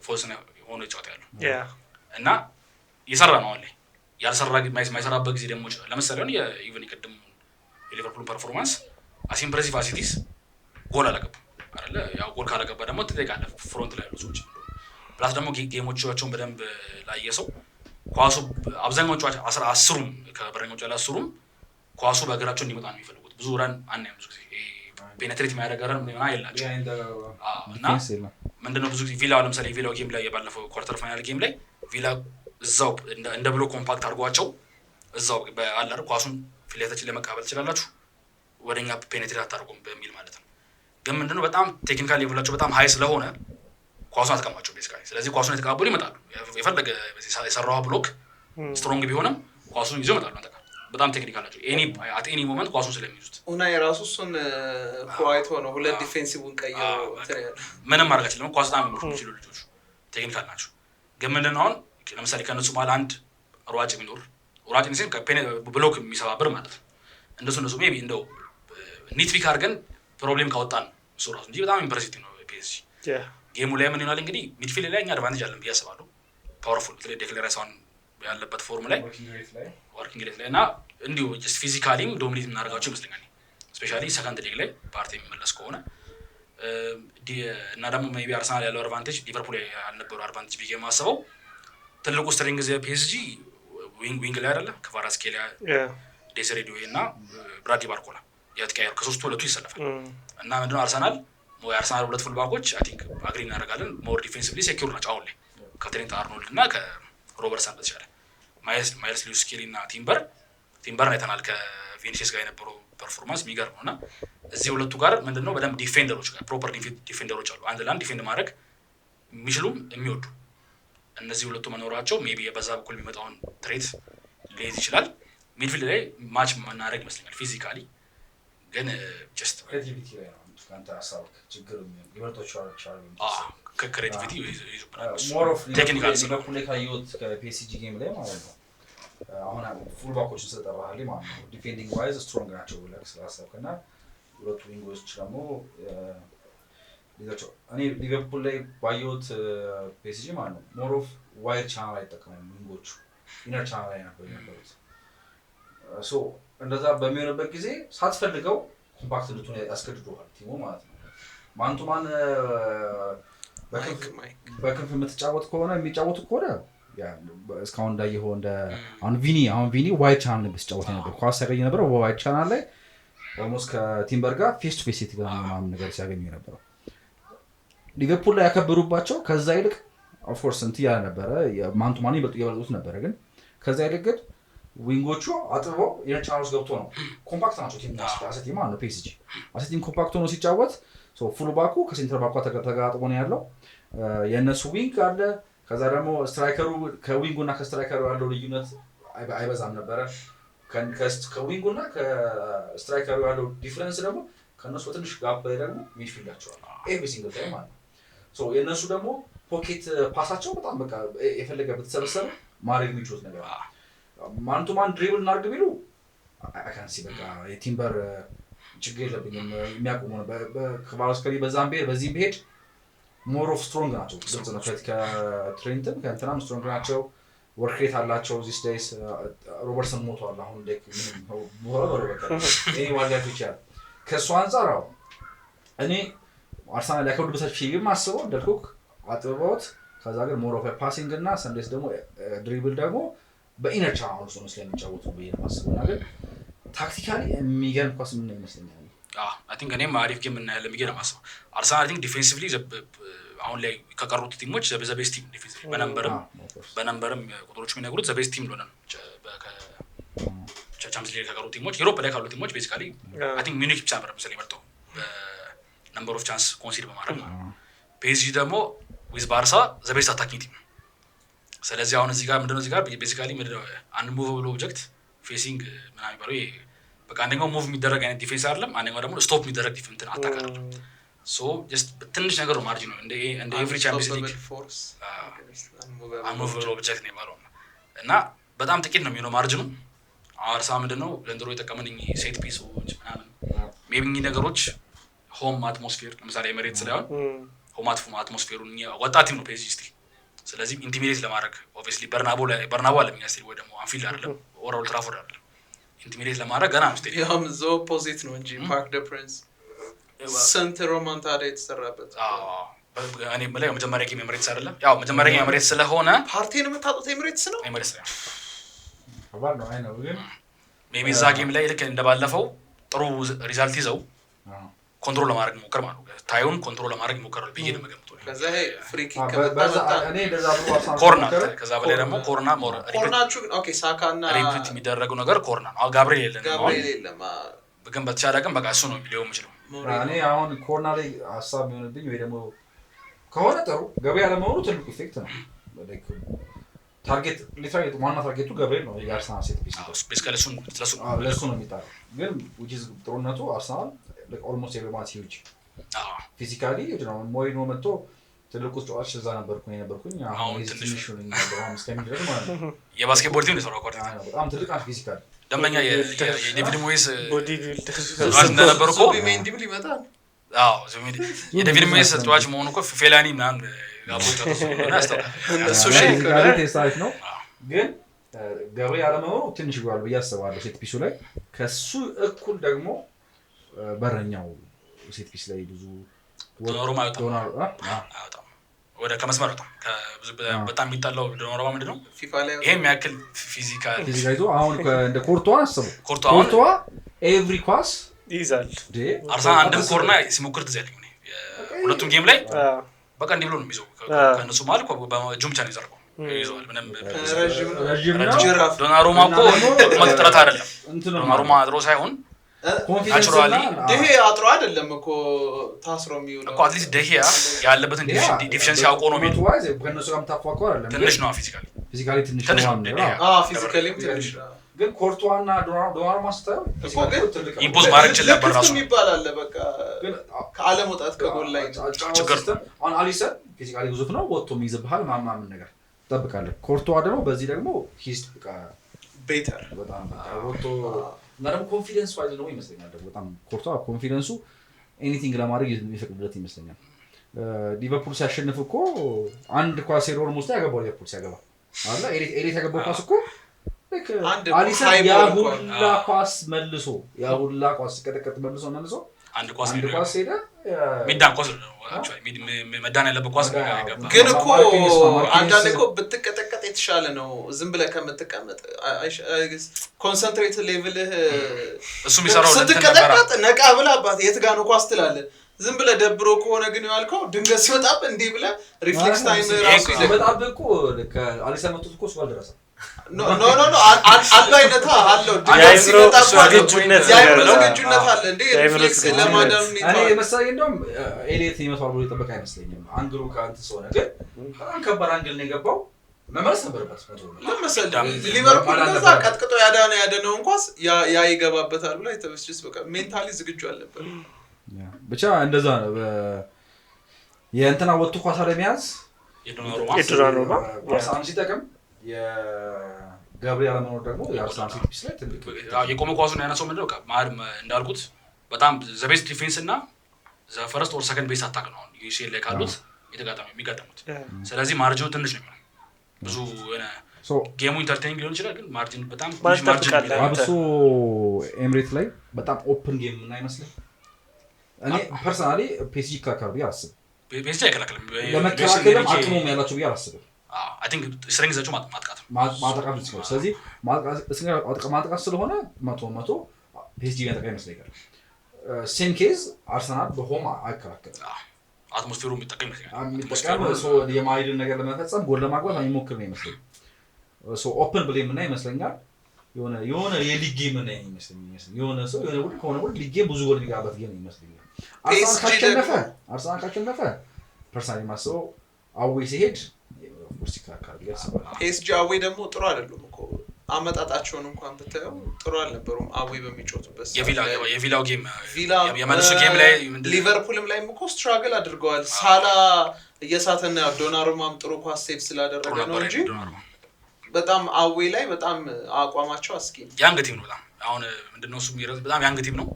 ፎልስ ሆኖ ይጫወት ያለው እና የሰራ ነው አለ ያልሰራ ማይሰራበት ጊዜ ደግሞ ለምሳሌ አሁን የኢቨን ይቀድም የሊቨርፑል ፐርፎርማንስ አስ ኢምፕሬሲቭ አስ ኢት ኢዝ ጎል አላገባ አይደለ? ያው ጎል ካላገባ ደግሞ ትጠይቃለህ ፍሮንት ላይ ያሉ ሰዎች። ፕላስ ደግሞ ጌሞቻቸውን በደንብ ላየ ሰው ኳሱ አብዛኛዎቹ 10ሩም ከበረኞቹ ያለ 10ሩም ኳሱ በእግራቸው እንዲመጣ ነው የሚፈልጉት። ብዙ ረን አናይም። ብዙ ጊዜ ፔኔትሬት የሚያደርግ ረን ምናምን የላቸው እና ምንድነው ብዙ ጊዜ ቪላ ለምሳሌ ቪላው ጌም ላይ የባለፈው ኳርተር ፋይናል ጌም ላይ ቪላ እዛው እንደ ብሎ ኮምፓክት አድርጓቸው እዛው በአላር ኳሱን ፊሌታችን ለመቃበል ትችላላችሁ ወደኛ ፔኔትሬት አታርጉም በሚል ማለት ነው። ግን ምንድነው በጣም ቴክኒካል ሌቭላቸው በጣም ሃይ ስለሆነ ኳሱን አትቀማቸው ቤዚካሊ። ስለዚህ ኳሱን የተቀባበሉ ይመጣሉ። የፈለገ የሰራው ብሎክ ስትሮንግ ቢሆንም ኳሱን ይዘው ይመጣሉ። አንተ በጣም ቴክኒካል ናቸው። ኤኒ ሞመንት ኳሱን ስለሚይዙት እና የራሱ እሱን ኳይቶ ነው ሁለት ዲፌንሲቭን ቀይረው ምንም ማድረግ አይችልም። ኳስ በጣም የሚችሉ ልጆች ቴክኒካል ናቸው። ግን ምንድነው አሁን ለምሳሌ ከነሱ ማለት አንድ ሯጭ ቢኖር ሯጭ ነው ብሎክ የሚሰባብር ማለት ነው። እንደሱ ሜቢ እንደው ኒትፒክ አድርገን ፕሮብሌም ካወጣን እሱ ራሱ እንጂ በጣም ኢምፕሬሲቭ ነው ፒኤስጂ። ጌሙ ላይ ምን ይሆናል እንግዲህ ሚድፊልድ ላይ እኛ አድቫንቴጅ አለን ብዬ አስባለሁ። ፓወርፉል በተለይ ዴክለሬሽን ያለበት ፎርም ላይ ወርኪንግ ሌት ላይ እና እንዲሁ ጀስት ፊዚካሊም ዶሚኔት የምናደርጋቸው ይመስለኛል። ስፔሻሊ ሰከንድ ሊግ ላይ ፓርቲ የሚመለስ ከሆነ እና ደግሞ ሜቢ አርሰናል ያለው አድቫንቴጅ ሊቨርፑል ያልነበረው አድቫንቴጅ ብዬ የማስበው ትልቁ ስትሪንግ ዘ ፒኤስጂ ዊንግ ላይ አይደለ ከቫራስኬሊያ ዴስሬ ዲዌ እና ብራዲ ባርኮላ ያትቀየሩ ከሶስቱ ሁለቱ ይሰለፋል እና ምንድነው አርሰናል ሁለት ፉልባኮች አይ ቲንክ አግሪ እናደርጋለን ሞር ዲፌንሲቭሊ ሴኩር ናቸው። አሁን ላይ ከትሬንት አርኖልድ እና ከሮበርትሰን በተሻለ ማይልስ ሉዊስ ስኬሊ እና ቲምበር አይተናል። ከቪኒሲየስ ጋር የነበረው ፐርፎርማንስ የሚገርም ነው እና እዚህ ሁለቱ ጋር ምንድነው በደንብ ዲፌንደሮች ጋር ፕሮፐር ዲፌንደሮች አሉ። አንድ ለአንድ ዲፌንድ ማድረግ የሚችሉም የሚወዱ እነዚህ ሁለቱ መኖራቸው ሜቢ በዛ በኩል የሚመጣውን ትሬት ሊይዝ ይችላል። ሚድፊልድ ላይ ማች ማናደርግ ይመስለኛል ፊዚካሊ ግን ጀስት ክሬቲቪቲ ላይ ነው አንተ አሳብ ችግር ይመርጦቻል ክሬቲቪቲ ይዙብናል ሞር ኦፍ ቴክኒካል ሊቨርፑል ላይ ካየሁት ከፒኤስጂ ጌም ላይ ማለት ነው። አሁን ፉል ባኮችን ስለጠራህልኝ ማለት ነው ዲፌንዲንግ ዋይዝ ስትሮንግ ናቸው ብለህ ስላሰብክና ሁለቱ ዊንጎች ደግሞ ሊዛቸው እኔ ሊቨርፑል ላይ ባየሁት ፔሲጂ ማለት ነው ሞር ኦፍ ዋይድ ቻናል አይጠቀሙም ዊንጎቹ ኢነር ቻናል ላይ ነበር የነበሩት ሶ እንደዛ በሚሆንበት ጊዜ ሳትፈልገው ኮምፓክት እንድትሆን ያስገድዶሃል ቲሙ ማለት ነው ማንቱማን በክንፍ የምትጫወት ከሆነ የሚጫወቱ ከሆነ እስካሁን እንዳየኸው እንደ አሁን ቪኒ ዋይድ ቻናል ላይ ብትጫወት ነበር ኳስ ያገኘ ነበር ዋይድ ቻናል ላይ ኦልሞስት ከቲምበር ጋር ፌስ ቱ ፌስ የተገናኘ ምናምን ነገር ሲያገኙ የነበረው ሊቨርፑል ላይ ያከበሩባቸው ከዛ ይልቅ ኦፍኮርስ ያለ ነበረ ማንቱማን ይበልጡት ነበረ ግን ከዛ ይልቅ ግን ዊንጎቹ አጥበው የቻናልስ ገብቶ ነው ኮምፓክት ናቸው ቲም አሰቲ ማለት ነው ፒኤስጂ አሰቲም ኮምፓክት ሆኖ ሲጫወት ሶ ፉል ባኩ ከሴንተር ባኩ ተጋጥሞ ነው ያለው የነሱ ዊንግ አለ ከዛ ደግሞ ስትራይከሩ ከዊንጉና ከስትራይከሩ ያለው ልዩነት አይበዛም ነበረ ከዊንጉና ከስትራይከሩ ያለው ዲፈረንስ ደግሞ ከነሱ ትንሽ ጋፕ ላይ ደግሞ ሚድፊልዳቸው ኤቭሪ ሲንግል ታይም ማለት ሶ የነሱ ደግሞ ፖኬት ፓሳቸው በጣም በቃ የፈለገ በተሰበሰበ ማድረግ የሚችሉት ነገር ማንቱማን ድሪብል እናርግ ቢሉ አካንሲ በቃ የቲምበር ችግር የለብኝም የሚያቆሙ ነው በክቫራትስኬሊ በዛም ቢሄድ በዚህም ቢሄድ ሞር ኦፍ ስትሮንግ ናቸው ግልጽ ነው ከትሬንትም ከእንትናም ስትሮንግ ናቸው ወርክ ሬት አላቸው ዚስ ዴይስ ሮበርትሰን ሞቷል አሁን ላይክ ይሄ ዋጋት ይችላል ከእሱ አንጻር እኔ አርሰናል ያከብዱበታች ፊልም አስበው እንዳልኩክ አጥበውት ከዛ ግን ሞር ኦፍ ፓሲንግ እና ሰንዴስ ደግሞ ድሪብል ደግሞ በኢነር ቻናል ውስጥ ነው ስለሚጫወቱ ብዬ ነው የማስበው ግን ታክቲካሊ የሚገርም ኳስ ምን ይመስለኛል አይ ቲንክ እኔም አሪፍ ጌም እናያለን ብዬ ነው የማስበው አርሰናል አይ ቲንክ ዲፌንሲቭሊ አሁን ላይ ከቀሩት ቲሞች ዘ ቤስት ቲም ዲፌንሲቭ በነምበርም ቁጥሮቹ የሚነግሩት ዘ ቤስት ቲም እንደሆነ ነው ቻምፒየንስ ሊግ ከቀሩት ቲሞች ዩሮፕ ላይ ካሉ ቲሞች ቤዚካሊ አይ ቲንክ ሚኒክ ብቻ ነበር መሰለኝ መርጠው በነምበር ኦፍ ቻንስ ኮንሲድ በማድረግ ፒኤስጂ ደግሞ ዊዝ ባርሳ ዘ ቤስት አታኪንግ ቲም ስለዚህ አሁን እዚህ ጋር ምንድነው እዚህ ጋር ቤዚካሊ ምንድነው አንሙቨብል ኦብጀክት ፌሲንግ ምናምን ይባላል በቃ አንደኛው ሙቭ የሚደረግ አይነት ዲፌንስ አይደለም አንደኛው ደግሞ ስቶፕ የሚደረግ ዲፌንስ አታክ አይደለም ሶ ጀስት ትንሽ ነገር ነው ማርጂን ነው እንደ ኤቭሪ ቻምፒየንስ ሊግ አንሙቨብል ኦብጀክት ነው ማለት ነው እና በጣም ጥቂት ነው የሚሆነው ማርጂኑ አርሳ ምንድነው ለንደሮ የተቀመን ሴት ፒሶች ምናምን ሜቢ ነገሮች ሆም አትሞስፌር ለምሳሌ ኤሚሬትስ ላይ ሆም አትሞስፌሩን ወጣቲም ነው ፒኤስጂ ስቲል ስለዚህ ኢንቲሚዴት ለማድረግ ኦብቪየስሊ በርናቦ አለ የሚያስል ወይ ደግሞ አንፊልድ አይደለም ኦር ኦልድ ትራፎርድ አይደለም ኢንቲሚዴት ለማድረግ ገና ነው ስቴዲየም ያም ዞ ፖዚት ነው እንጂ ፓርክ ደ ፕሪንስ ሰንት ሮማንታዳ የተሰራበት እኔ ማለት መጀመሪያ ጌም ኤሚሬትስ አይደለም ያው መጀመሪያ ጌም ኤሚሬትስ ስለሆነ ፓርቲን የምታጡት ኤሚሬትስ ነው አባል ነው አይነው ግን ሜቢ እዛ ጌም ላይ ልክ እንደባለፈው ጥሩ ሪዛልት ይዘው ኮንትሮል ለማድረግ ሞከር ማለት ነው ታዩን ኮንትሮል ለማድረግ ሞከራል ብዬ ነው የምገምተው ከዛ ይሄ ፍሪ ኪክ ከመጣ እኔ እንደዛ ብሎ አርሰናል ኮርና ከዛ በላይ ደግሞ ኮርና ሞር ኮርናቹ ኦኬ ሳካና ሪፒት የሚደረገው ነገር ኮርና ነው ጋብሪኤል የለም ግን በተቻለ ቀን በቃ እሱ ነው ሊሆን የሚችለው እኔ አሁን ኮርና ላይ ሀሳብ የሚሆንብኝ ወይ ደግሞ ከሆነ ጥሩ ገበያ ለመሆኑ ትልቅ ኢፌክት ነው ታርጌት ሊትራሊ ዋና ታርጌቱ ገብርኤል ነው የአርሰናል ሴት ፒስ ቤስካሊ ለሱ ነው የሚጣለው ግን which is ጥሩነቱ አርሰናል ኦልሞስት ኤቨሪዋን ሂውጅ ፊዚካሊ ነው ሞይኖ መጥቶ ትልቁ ተጫዋች እዛ ነበርኩኝ አሁን ትንሽ ነው በጣም እስከሚደርስ ማለት ነው የባስኬትቦል ቲም ነው ሰራው ኮርት በጣም ትልቅ ፊዚካሊ ደምበኛ የዴቪድ ሞይስ ቦዲ ቢልደር እንደነበረ እኮ ቢሜንዲብል ይመጣል የዴቪድ ሞይስ ተጫዋች መሆኑ እኮ ፌላኒ ምናምን ጋቦች ተሰውና ያስተውቃል እሱ ሼክ ነው ግን ገብሬ ያለመሆኑ ትንሽ ይጓል በያስባለሁ ሴት ፒሱ ላይ ከሱ እኩል ደግሞ በረኛው ሴት ፒስ ላይ ብዙ ዶናሩማ አይወጣም ወደ ከመስመር ወጣ በጣም የሚጣለው ዶናሩማ ምንድነው ፊፋ ላይ ይሄ የሚያክል ፊዚካል አሁን እንደ ኮርቶዋ አስቡ ኮርቶዋ ኤቭሪ ኳስ ይዛል አርሰናል አንድም ኮርና ሲሞክር ትዘልኝ ነው ሁለቱም ጌም ላይ በቃ እንዲህ ብሎ ነው የሚይዘው ከነሱ ማለት በጁም ቻን ይዘርቀው ይዘዋል ምንም ረጅም ነው ዶናሩማ እኮ ጥረት አይደለም ዶናሩማ አድሮ ሳይሆን ናቹራሊ ደሄ አጥሮ አይደለም እኮ ታስሮ የሚውለው እኮ አትሊስት ደሄ ያለበትን ዲፊሸንሲ አውቆ ነው የሚለው ከነሱ ጋር ተፋቋው አይደለም ትንሽ ነው ፊዚካሊ ትንሽ ነው ፊዚካሊም ትንሽ ግን ኮርቶዋና ዶናሩማ ስታዩ ኢምፖዝ ማድረግ ይችላል ነበር ራሱ ይባላል በቃ ከዓለም ወጣት ከጎል ላይ ችግር አሁን አሊሰን ፊዚካሊ ግዙፍ ነው ወጥቶ የሚይዝብሃል ማማምን ነገር ትጠብቃለህ ኮርቶዋ ደግሞ በዚህ ደግሞ ሂስ በቃ ቤተር በጣም ወጥቶ እና ደግሞ ኮንፊደንስ ዋይዝ ነው ይመስለኛል ደግሞ በጣም ኮርቷ ኮንፊደንሱ ኤኒቲንግ ለማድረግ የሚፈቅድለት ይመስለኛል ሊቨርፑል ሲያሸንፍ እኮ አንድ ኳስ ሄዶ ኦልሞስት ያገባው ሊቨርፑል ሲያገባ አላ ኤሊት ያገባው ኳስ እኮ አሊሰን ያሁላ ኳስ መልሶ ያሁላ ኳስ ቀጠቀጥ መልሶ አንድ ኳስ ሄደ ሚዳን ኳስ አክቹአሊ መዳን ያለበት ኳስ ግን እኮ አንዳንዴ እኮ ብትቀጠቀጥ የተሻለ ነው ዝም ብለህ ከምትቀመጥ ኮንሰንትሬት ሌቭልህ እሱ የሚሰራው ስትቀጠቀጥ ነቃ ብለህ አባት የት ጋር ነው ኳስ ትላለህ ዝም ብለህ ደብሮ ከሆነ ግን ያልከው ድንገት ሲወጣብህ እንዲህ ብለህ ሪፍሌክስ ታይም ራሱ ሲወጣብህ እኮ አሊሰን መጥቶ እኮ እሱ ባልደረሰ ኖ አንድ አይነት አለው ድንገት ሲወጣብህ ዝግጁነት አለ እንዴ ሪፍሌክስ ለማዳን ነው እኔ መሰለኝ እንደውም ኤሊት ይመጣል ብሎ ይጠበቅ አይመስለኝም አንግሉ ካንተ ሆነ ግን በጣም ከባድ አንግል ነው የገባው መመለስ ነበርበት ለምሳሌ ሊቨርፑል እንደዛ ቀጥቅጦ ያዳነው እንኳን ያ ይገባበታል ብላ የተበስጭስ በቃ ሜንታሊ ዝግጁ አልነበር ብቻ እንደዛ ነው የእንትና ወጥቶ ኳስ አለሚያዝ የዶናሩማ አርሰናል ሲጠቀም የጋብሪኤል መኖር ደግሞ የአርሰናል ሲቲ ፒስ ላይ ትልቅ የቆመ ኳሱን ያነሳው ምንድነው እንዳልኩት በጣም ዘ ቤስት ዲፌንስ እና ዘ ፈርስት ኦር ሰከንድ ቤስ አታክ ነው ዩሲኤል ላይ ካሉት የሚገጠሙት ስለዚህ ማርጂኑ ትንሽ ነው ብዙ ጌሙ ኢንተርቴይኒንግ ሊሆን ይችላል ግን ማርጂን በጣም ትንሽ ማርጂን አብሶ ኤምሬት ላይ በጣም ኦፕን ጌም ምን አይመስልም እኔ ፐርሰናሊ ፒኤስጂ ካካር ቢያ አስብ ፒኤስጂ አይከላከልም ለመከላከልም አቅሙም ያላችሁ ቢያ አስብ አይ ቲንክ ስትሬንግዛቸው ማጥቃት ነው ስለዚህ ማጥቃት ስለሆነ 100 ፒኤስጂ ያጠቃ ይመስለኛል ሴም ኬዝ አርሰናል በሆም አይከላከልም አትሞስፌሩ የሚጠቀም ይመስለኛል ሶ የማይድን ነገር ለመፈጸም ጎል ለማግባት አይሞክር ነው ይመስለኛል ሶ ኦፕን ብሌም እና ይመስለኛል የሆነ የሊግ ጌም ነው ይመስለኛል የሆነ ሰው የሆነ ሁሉ ከሆነ ሁሉ ሊግ ጌም ብዙ ጎል ሊጋባት ጌም ይመስለኛል አርሰናል ካሸነፈ ፐርሰናሊ ማሰው አዌይ ሲሄድ ኦፍኮርስ ይካካል ያስባል ፒኤስጂ አዌይ ደግሞ ጥሩ አይደለም እኮ አመጣጣቸውን እንኳን ብታየው ጥሩ አልነበሩም አዌይ በሚጮቱበት የቪላው ጌም የመልሱ ጌም ላይ ሊቨርፑልም ላይ እኮ ስትራግል አድርገዋል ሳላ እየሳተና ዶናሩማም ጥሩ ኳስ ሴቭ ስላደረገ ነው እንጂ በጣም አዌይ ላይ በጣም አቋማቸው አስኪ ያንግ ቲም ነው አሁን ምንድነው እሱ የሚረዝ በጣም ያንግ ቲም ነው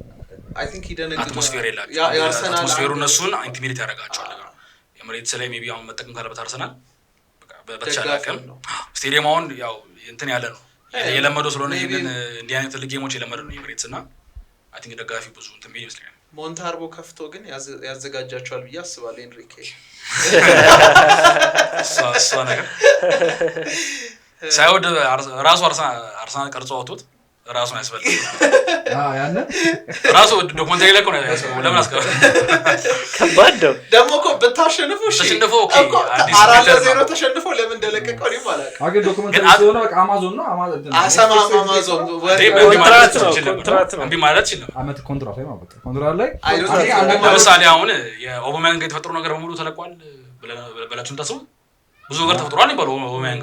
አይ ቲንክ ይደነግጣል አትሞስፌር የላቸው አትሞስፌሩ እነሱን ኢንቲሚዴት ያደርጋቸዋል የመሬት ላይ ሜቢ አሁን መጠቀም ካለበት አርሰናል በተቻለ አቅም ስቴዲየማውን ያው እንትን ያለ ነው የለመደው ስለሆነ ይሄንን እንዲህ አይነት ትልቅ ጌሞች የለመደ ነው የመሬት እና አይ ቲንክ ደጋፊ ብዙ እንትን ቢል ይመስለኛል ሞንታርቦ ከፍቶ ግን ያዘጋጃቸዋል ብዬ አስባለሁ ኤንሪኬ እሷ ነገር ሳይወድ ራሱ አርሰናል ቀርጾ አውጥቶት ራሱን ያስፈልግ ያነ ራሱ ዶክመንታሪ ላይ ነው ያስፈልግ ለምን አስቀረ ከባድ ነው ደግሞ እኮ በታሸንፉ ኦኬ አዲስ 4-0 ተሸንፎ ለምን እንደለቀቀው ነው ማለት አገ ዶክመንታሪ ስለሆነ በቃ አማዞን ነው አማዞን ኮንትራት ነው እንዴ ማለት ይችላል አመት ኮንትራት ላይ ማለት ኮንትራት ላይ ለምሳሌ አሁን የኦባማያንግ የተፈጠረው ነገር በሙሉ ተለቋል ብላችሁ ታስቡ ብዙ ነገር ተፈጥሯል ይባሉ ኦባማያንግ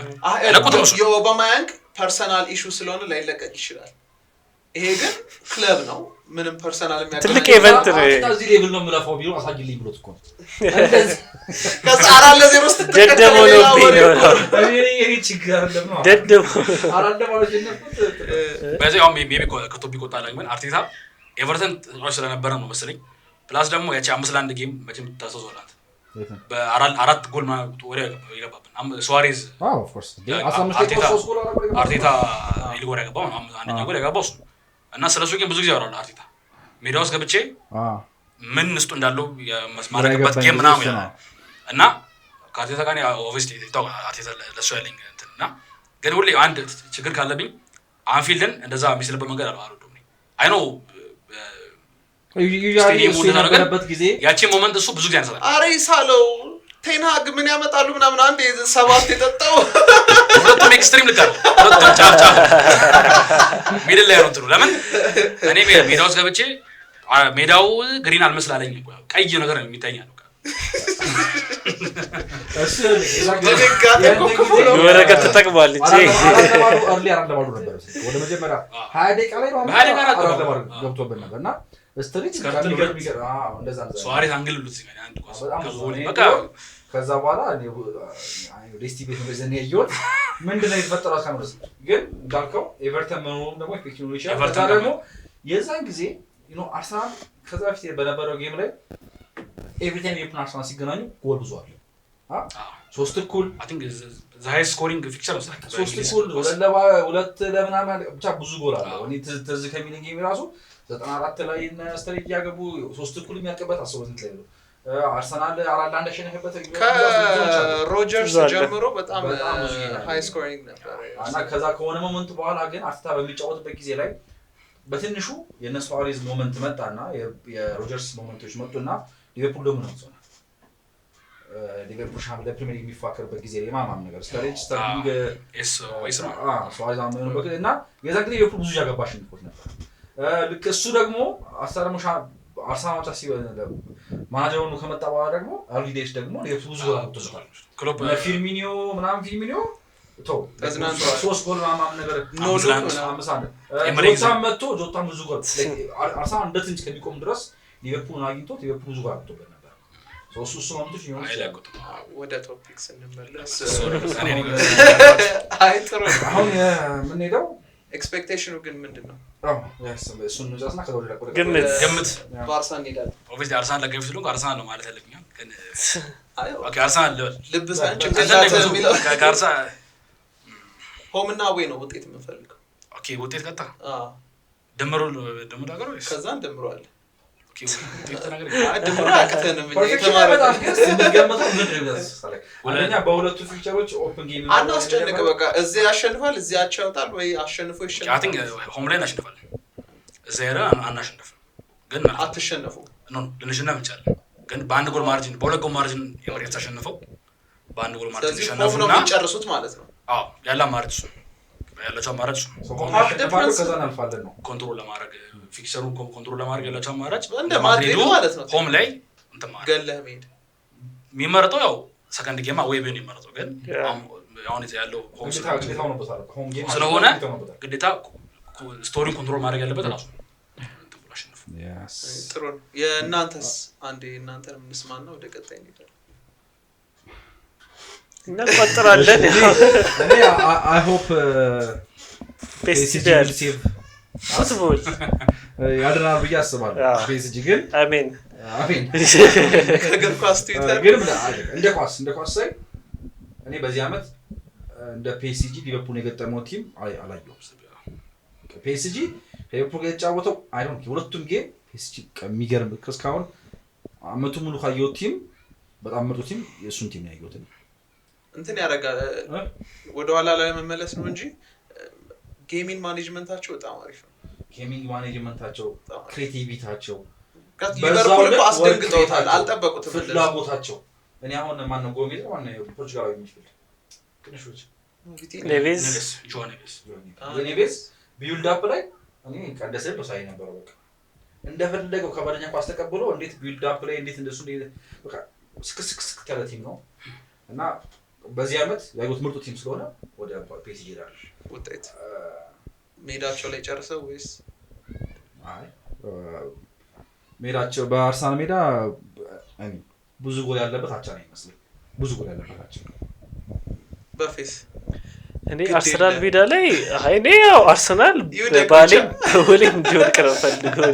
ለቁጥሩ የኦባማያንግ ፐርሰናል ኢሹ ስለሆነ ላይለቀቅ ይችላል ይሄ ግን ክለብ ነው ምንም ፐርሰናል የሚያቀርብ ትልቅ ኢቨንት ነው እዚህ ሌቭል ነው ምለፋው ቢሉ አሳጅልኝ ብሎት እኮ ከዛ 4-0 ደደሞ ነው ቢለው እኔ ችግር አይደለም ነው ደደሞ አራደማው ጀነፍት በዚህ አሁን ሜቢ ከቶፒክ ወጣላኝ ግን አርቴታ ኤቨርተን ሮች ስለነበረ ነው መሰለኝ ፕላስ ደግሞ ያቺ 5-1 ጌም መቼም ተሳስቶላል በአራት ጎል ወሬ ይገባብን ሱዋሬዝ ኦፍ ኮርስ 15 ጎል አርቴታ ይልጎር ያገባው አንደኛ ጎል ያገባው እሱ እና ስለሱ ግን ብዙ ጊዜ ያወራል አርቴታ ሜዳ ውስጥ ገብቼ ምን ንስጡ እንዳለው የመስማረክበት ጌም ምናምን እና ከአርቴታ ጋር ኦብቪስሊ አርቴታ ለሱ ያለኝ እንትና ግን ሁሌ አንድ ችግር ካለብኝ አንፊልድን እንደዛ የሚስልበት መንገድ አልወደውም አይ ኖ የነበረበት ጊዜ ያቺ ሞመንት እሱ ብዙ ጊዜ ያነሳል አሬሳለው ቴንሃግ ምን ያመጣሉ ምናምን አንዴ 7 የጠጣው ሁለቱም ኤክስትሪም ልካል ሁለቱም ጫፍ ሚድል ላይ ነው ለምን እኔ ሜዳው ውስጥ ገብቼ ሜዳው ግሪን አልመስላለኝ ቀይ ነገር ነው የሚታየው እሺ ወረቀት ተጠቅሟል እንጂ አርሊ አራለባሉ ነበር ወደ መጀመሪያ 20 ደቂቃ ላይ ነው ገብቶበት ነበርና ስትሪት እንደዛ ሱዋሬዝ አንግል ብሉት ሲገኝ አንድ ኳስ በቃ ከዛ በኋላ ሌስቲ ቤት በዘኔ ያየሁት ምንድነው የተፈጠረው ካምረስ ግን እንዳልከው ኤቨርተን መኖሩም ደግሞ ኢፌክቲቭ ነው ይችላል ከዛ ደግሞ የዛን ጊዜ አርሰናል ከዛ በፊት በነበረው ጌም ላይ ኤቨርተን ሊቨርፑል አርሰናል ሲገናኙ ጎል ብዙ አለ ሶስት እኩል አይ ቲንክ ዘ ሃይ ስኮሪንግ ፊክቸር ነው ሶስት እኩል ሁለት ለምናምን ብቻ ብዙ ጎል አለ እኔ ትዝ ከሚለኝ ጌም ራሱ 94 ላይ እና ስተሪክ ያገቡ ሶስት እኩል የሚያልቅበት አስበንት ላይ ነው አርሰናል አራላንድ አሸነፈበት ከሮጀርስ ጀምሮ በጣም ሃይ ስኮሪንግ ነበር እና ከዛ ከሆነ ሞመንት በኋላ ግን አርቴታ በሚጫወትበት ጊዜ ላይ በትንሹ የነሱ አሪዝ ሞመንት መጣና የሮጀርስ ሞመንቶች መጡና ሊቨርፑል ደግሞ ነው ጾና ሊቨርፑል ሻምፒዮን ለፕሪሚየር ሊግ የሚፋከርበት ጊዜ ላይ ማማም ነገር ስታሬጅ ስታርሊግ ወይስ ነው ሶዋይዝ አመኑ በከና የዛ ጊዜ ሊቨርፑል ብዙ ያገባሽ ነው ነበር ልክ እሱ ደግሞ አሳረሙ አርሰናል ታሲ ማናጀሩ ነው ከመጣ በኋላ ደግሞ አርሊዴስ ደግሞ ሊቨርፑል ብዙ ጎል አውጥቷል ክሎፕ ፊርሚኒዮ ቶ ከዝናን ሶስት ጎል ማማም ነገር ጆታ መጥቶ ጆታ ብዙ ጎል አርሰናል እንደትንሽ ከሚቆም ድረስ ሊቨርፑል አግኝቶት ሊቨርፑል ብዙ ጎል አውጥቶበት ነበር ሶስቱ ማምቶች ነው ወደ ቶፒክስ እንመለስ ጥሩ አሁን ምን ሄደው ኤክስፔክቴሽኑ ግን ምንድነው እሱን ነው ጃስና ከወደ ለቆረ ግምት ባርሳን ይላል ኦብቪየስሊ አርሰናል ለገብ ስለሆነ አርሰናል ነው ማለት ያለብኝ ግን ኦኬ አርሰናል ልብስ አንቺ የሚለው ከአርሰናል ሆም እና አዌይ ነው ውጤት የምንፈልገው ኦኬ ውጤት ቀጣ ደምሮ ነገር ወይስ ከዛ እንደምሯል ኦኬ ውጤት ተናገር ደምሮ አክተንም እየተማረው ገመተው ምንድን ነው ያስፈልግ ወለኛ በሁለቱ ፊቸሮች ኦፕን ጌም አናስጨንቅ በቃ እዚህ ያሸንፋል እዚህ ያቻውታል ወይ አሸንፎ ይሸነፋል አይ ቲንክ ሆም ላይ ያሸንፋል እዚህ ያለ አናሸንፍ ግን አትሸነፉ ኖ ልንሸነፍ እንችላለን ግን በአንድ ጎል ማርጂን በሁለት ጎል ማርጂን የመሬት ተሸንፈው በአንድ ጎል ማርጂን ተሸነፉና ነው የሚጨርሱት ማለት ነው አዎ ያለ አማራጭ ያላቸው አማራጭ ከዛ እናልፋለን ነው ኮንትሮል ለማድረግ ፊክቸሩን ኮንትሮል ለማድረግ ያላቸው አማራጭ እንደ ማድሪድ ማለት ነው ሆም ላይ እንትን ማለት ገለህ መሄድ የሚመረጠው ያው ሰከንድ ጌም አዌይ ቢሆን የሚመረጠው ግን አሁን ያለው ሆም ስለሆነ ግዴታ ስቶሪን ኮንትሮል ማድረግ ያለበት ራሱ ጥሩ ነው የእናንተስ አንዴ እናንተንም እንስማና ወደ ቀጣይ እንሄዳለን እናቆጥራለን እኔ አይ ሆፕ PSG ፉትቦል ያድናል ብዬ አስባለሁ PSG ግን አሜን ከእግር ኳስ ትዊተር ግን እንደ ኳስ ሳይ እኔ በዚህ አመት እንደ PSG ሊቨርፑል የገጠመው ቲም አላየሁም PSG ሊቨርፑል የተጫወተው አይ ዶንት ሁለቱም ጌም PSG ከሚገርም እስካሁን አመቱ ሙሉ ካየው ቲም በጣም ምርጡ ቲም የሱን ቲም ነው ያየሁት እንትን ያረጋል ወደ ኋላ ላይ መመለስ ነው እንጂ ጌሚንግ ማኔጅመንታቸው በጣም አሪፍ ነው ጌሚንግ ማኔጅመንታቸው ክሬቲቪቲያቸው ሊቨርፑል እኮ አስደንግጠውታል አልጠበቁትም ፍላጎታቸው እኔ አሁን ማን ነው ጎሜዝ ማን ነው ፖርቹጋላዊ የሚችል ትንሾች ኔቬዝ ኔቬዝ ቢልድ አፕ ላይ እኔ ቀደሰ በሳይ ነበር በቃ እንደፈለገው ከባደኛ ኳስ ተቀብሎ እንዴት ቢልድ አፕ ላይ እንዴት እንደሱ በቃ ስክስክስ ከለቲም ነው እና በዚህ አመት ያሉት ምርጡ ቲም ስለሆነ ወደ PSG ይላል ውጤት ሜዳቸው ላይ ጨርሰው ወይስ አይ ሜዳቸው በአርሰናል ሜዳ እኔ ብዙ ጎል ያለበት አቻ ነው ይመስላል ብዙ ጎል ያለበት አቻ በፌስ እኔ አርሰናል ሜዳ ላይ አይኔ ያው አርሰናል ባሌ በወሊም እንዲወድቅ ነው ፈልገው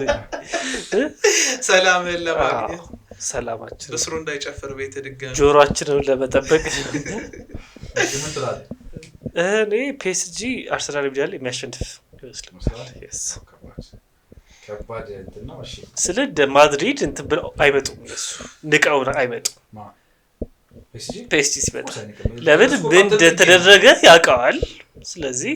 ሰላም ለማግኘት ሰላማችን በስሩ እንዳይጨፍር ቤት ድጋሚ ጆሮአችንን ለመጠበቅ ምን ትላለህ እኔ PSG አርሰናል ሜዳ ላይ የሚያሸንፍ ይመስላል yes ከባድ እንትን ነው እሺ ስለደ ማድሪድ እንትን ብለው አይመጡም እሱ ንቀው አይመጡም PSG ሲመጣ ለምን ምን እንደተደረገ ያውቃል ስለዚህ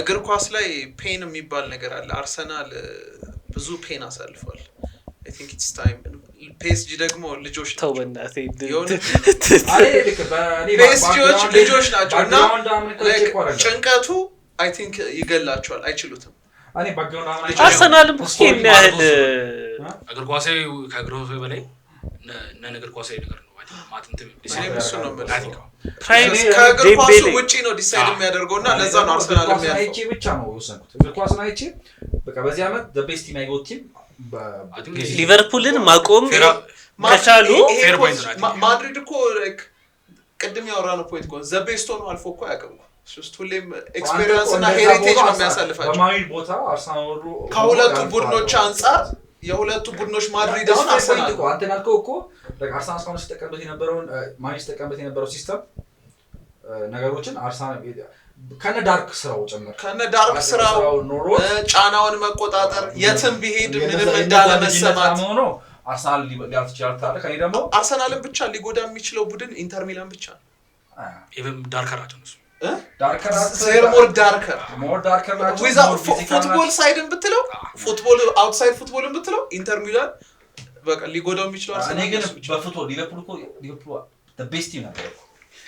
እግር ኳስ ላይ ፔን የሚባል ነገር አለ አርሰናል ብዙ ፔን አሳልፏል I think it's time PSG ደግሞ ልጆች ናቸው ተውበናቴ PSG ልጆች ናቸው እና ጭንቀቱ I think ይገላቸዋል አይችሉትም እኔ ባክግራውንድ አርሰናልም እስኪን ያህል እግር ኳሴ ከእግር ኳሴ በላይ ነገር ኳሴ ነገር ነው ማለት እንትን እሱ ነው ማለት ፕራይስ ከእግር ኳሱ ውጪ ነው ዲሳይድ የሚያደርገውና ለዛ ነው አርሰናል የሚያልፈው አይቼ ብቻ ነው የወሰንኩት እግር ኳስን አይቼ በቃ በዚህ አመት the best team ያገው ቲም ሊቨርፑልን ማቆም ከቻሉ ፌር ፖይንት ነው ማድሪድ እኮ ቅድም ያወራነው ፖይንት እኮ ዘ ቤስት ሆኖ አልፎ እኮ አያውቅም እኮ ሁሌም ኤክስፔሪየንስ እና ሄሪቴጅ ነው የሚያሳልፋቸው በማይል ቦታ አርሰናል ከሁለቱ ቡድኖች አንፃር የሁለቱ ቡድኖች ማድሪድ አሁን አርሰናል እኮ አንተ ያልከው እኮ አርሰናል እስካሁን ሲጠቀምበት የነበረውን ማይል ሲጠቀምበት የነበረው ሲስተም ነገሮችን አርሰናል ከነ ዳርክ ስራው ጨምር ከነ ዳርክ ስራው ጫናውን መቆጣጠር የትም ቢሄድ ምንም እንዳለ መሰማት ነው አርሰናል ሊያልፍ ይችላል ታዲያ ከኔ ደግሞ አርሰናልን ብቻ ሊጎዳ የሚችለው ቡድን ኢንተር ሚላን ብቻ ነው ኢቭን ዳርከር ናቸው ዳርከር ሞር ዳርከር ናቸው ፉትቦል ሳይድን ብትለው ፉትቦል አውትሳይድ ፉትቦልን ብትለው ኢንተር ሚላን በቃ ሊጎዳው የሚችለው አርሰናል እኔ ግን በፉትቦል ሊቨርፑል the best team ነበር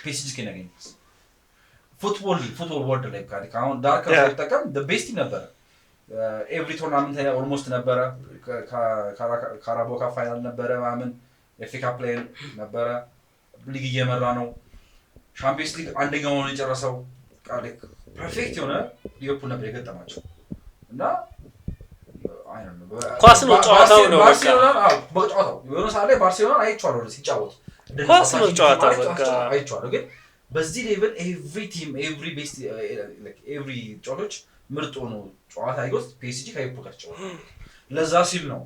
ፒኤስጂ ከነገኝ ፉትቦል ወርድ ላይ ካሁን ዳርከር ሲጠቀም the best team ነበር ኤቭሪ ቶርናመንት ላይ ኦልሞስት ነበረ ካራቦ ካፕ ፋይናል ነበረ ማምን ኤፍ ኤ ካፕ ላይ ነበረ ሊግ እየመራ ነው ቻምፒየንስ ሊግ አንደኛው ነው የጨረሰው ፐርፌክት የሆነ ሊቨርፑል ነበር የገጠማቸው እና አይ ነው ኳስ ነው ጨዋታው ነው በጨዋታው የሆነ ሰዓት ላይ ባርሴሎና አይቻለሁ ሲጫወት ኳስ ነው ጨዋታው በቃ አይቻለሁ ግን በዚህ ሌቭል ኤቭሪ ቲም ኤቭሪ ቤስት ላይክ ኤቭሪ ጨዋታዎች ምርጥ ነው ጨዋታ አይጎስ ፒኤስጂ ከሊቨርፑል ጋር ጨዋታ ለዛ ሲል ነው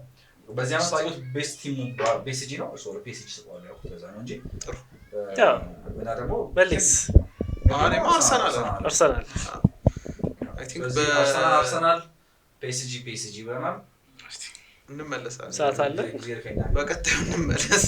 በዚያ ነው ሳይጎት ቤስት ቲም ፒኤስጂ ነው እሱ ፒኤስጂ ስለሆነ ያው ለዛ ነው እንጂ እና ደግሞ በሊስ አርሰናል አይ ቲንክ አርሰናል ፒኤስጂ ብለናል እንመለሳለን ሰዓት አለ በቀጣዩ እንመለስ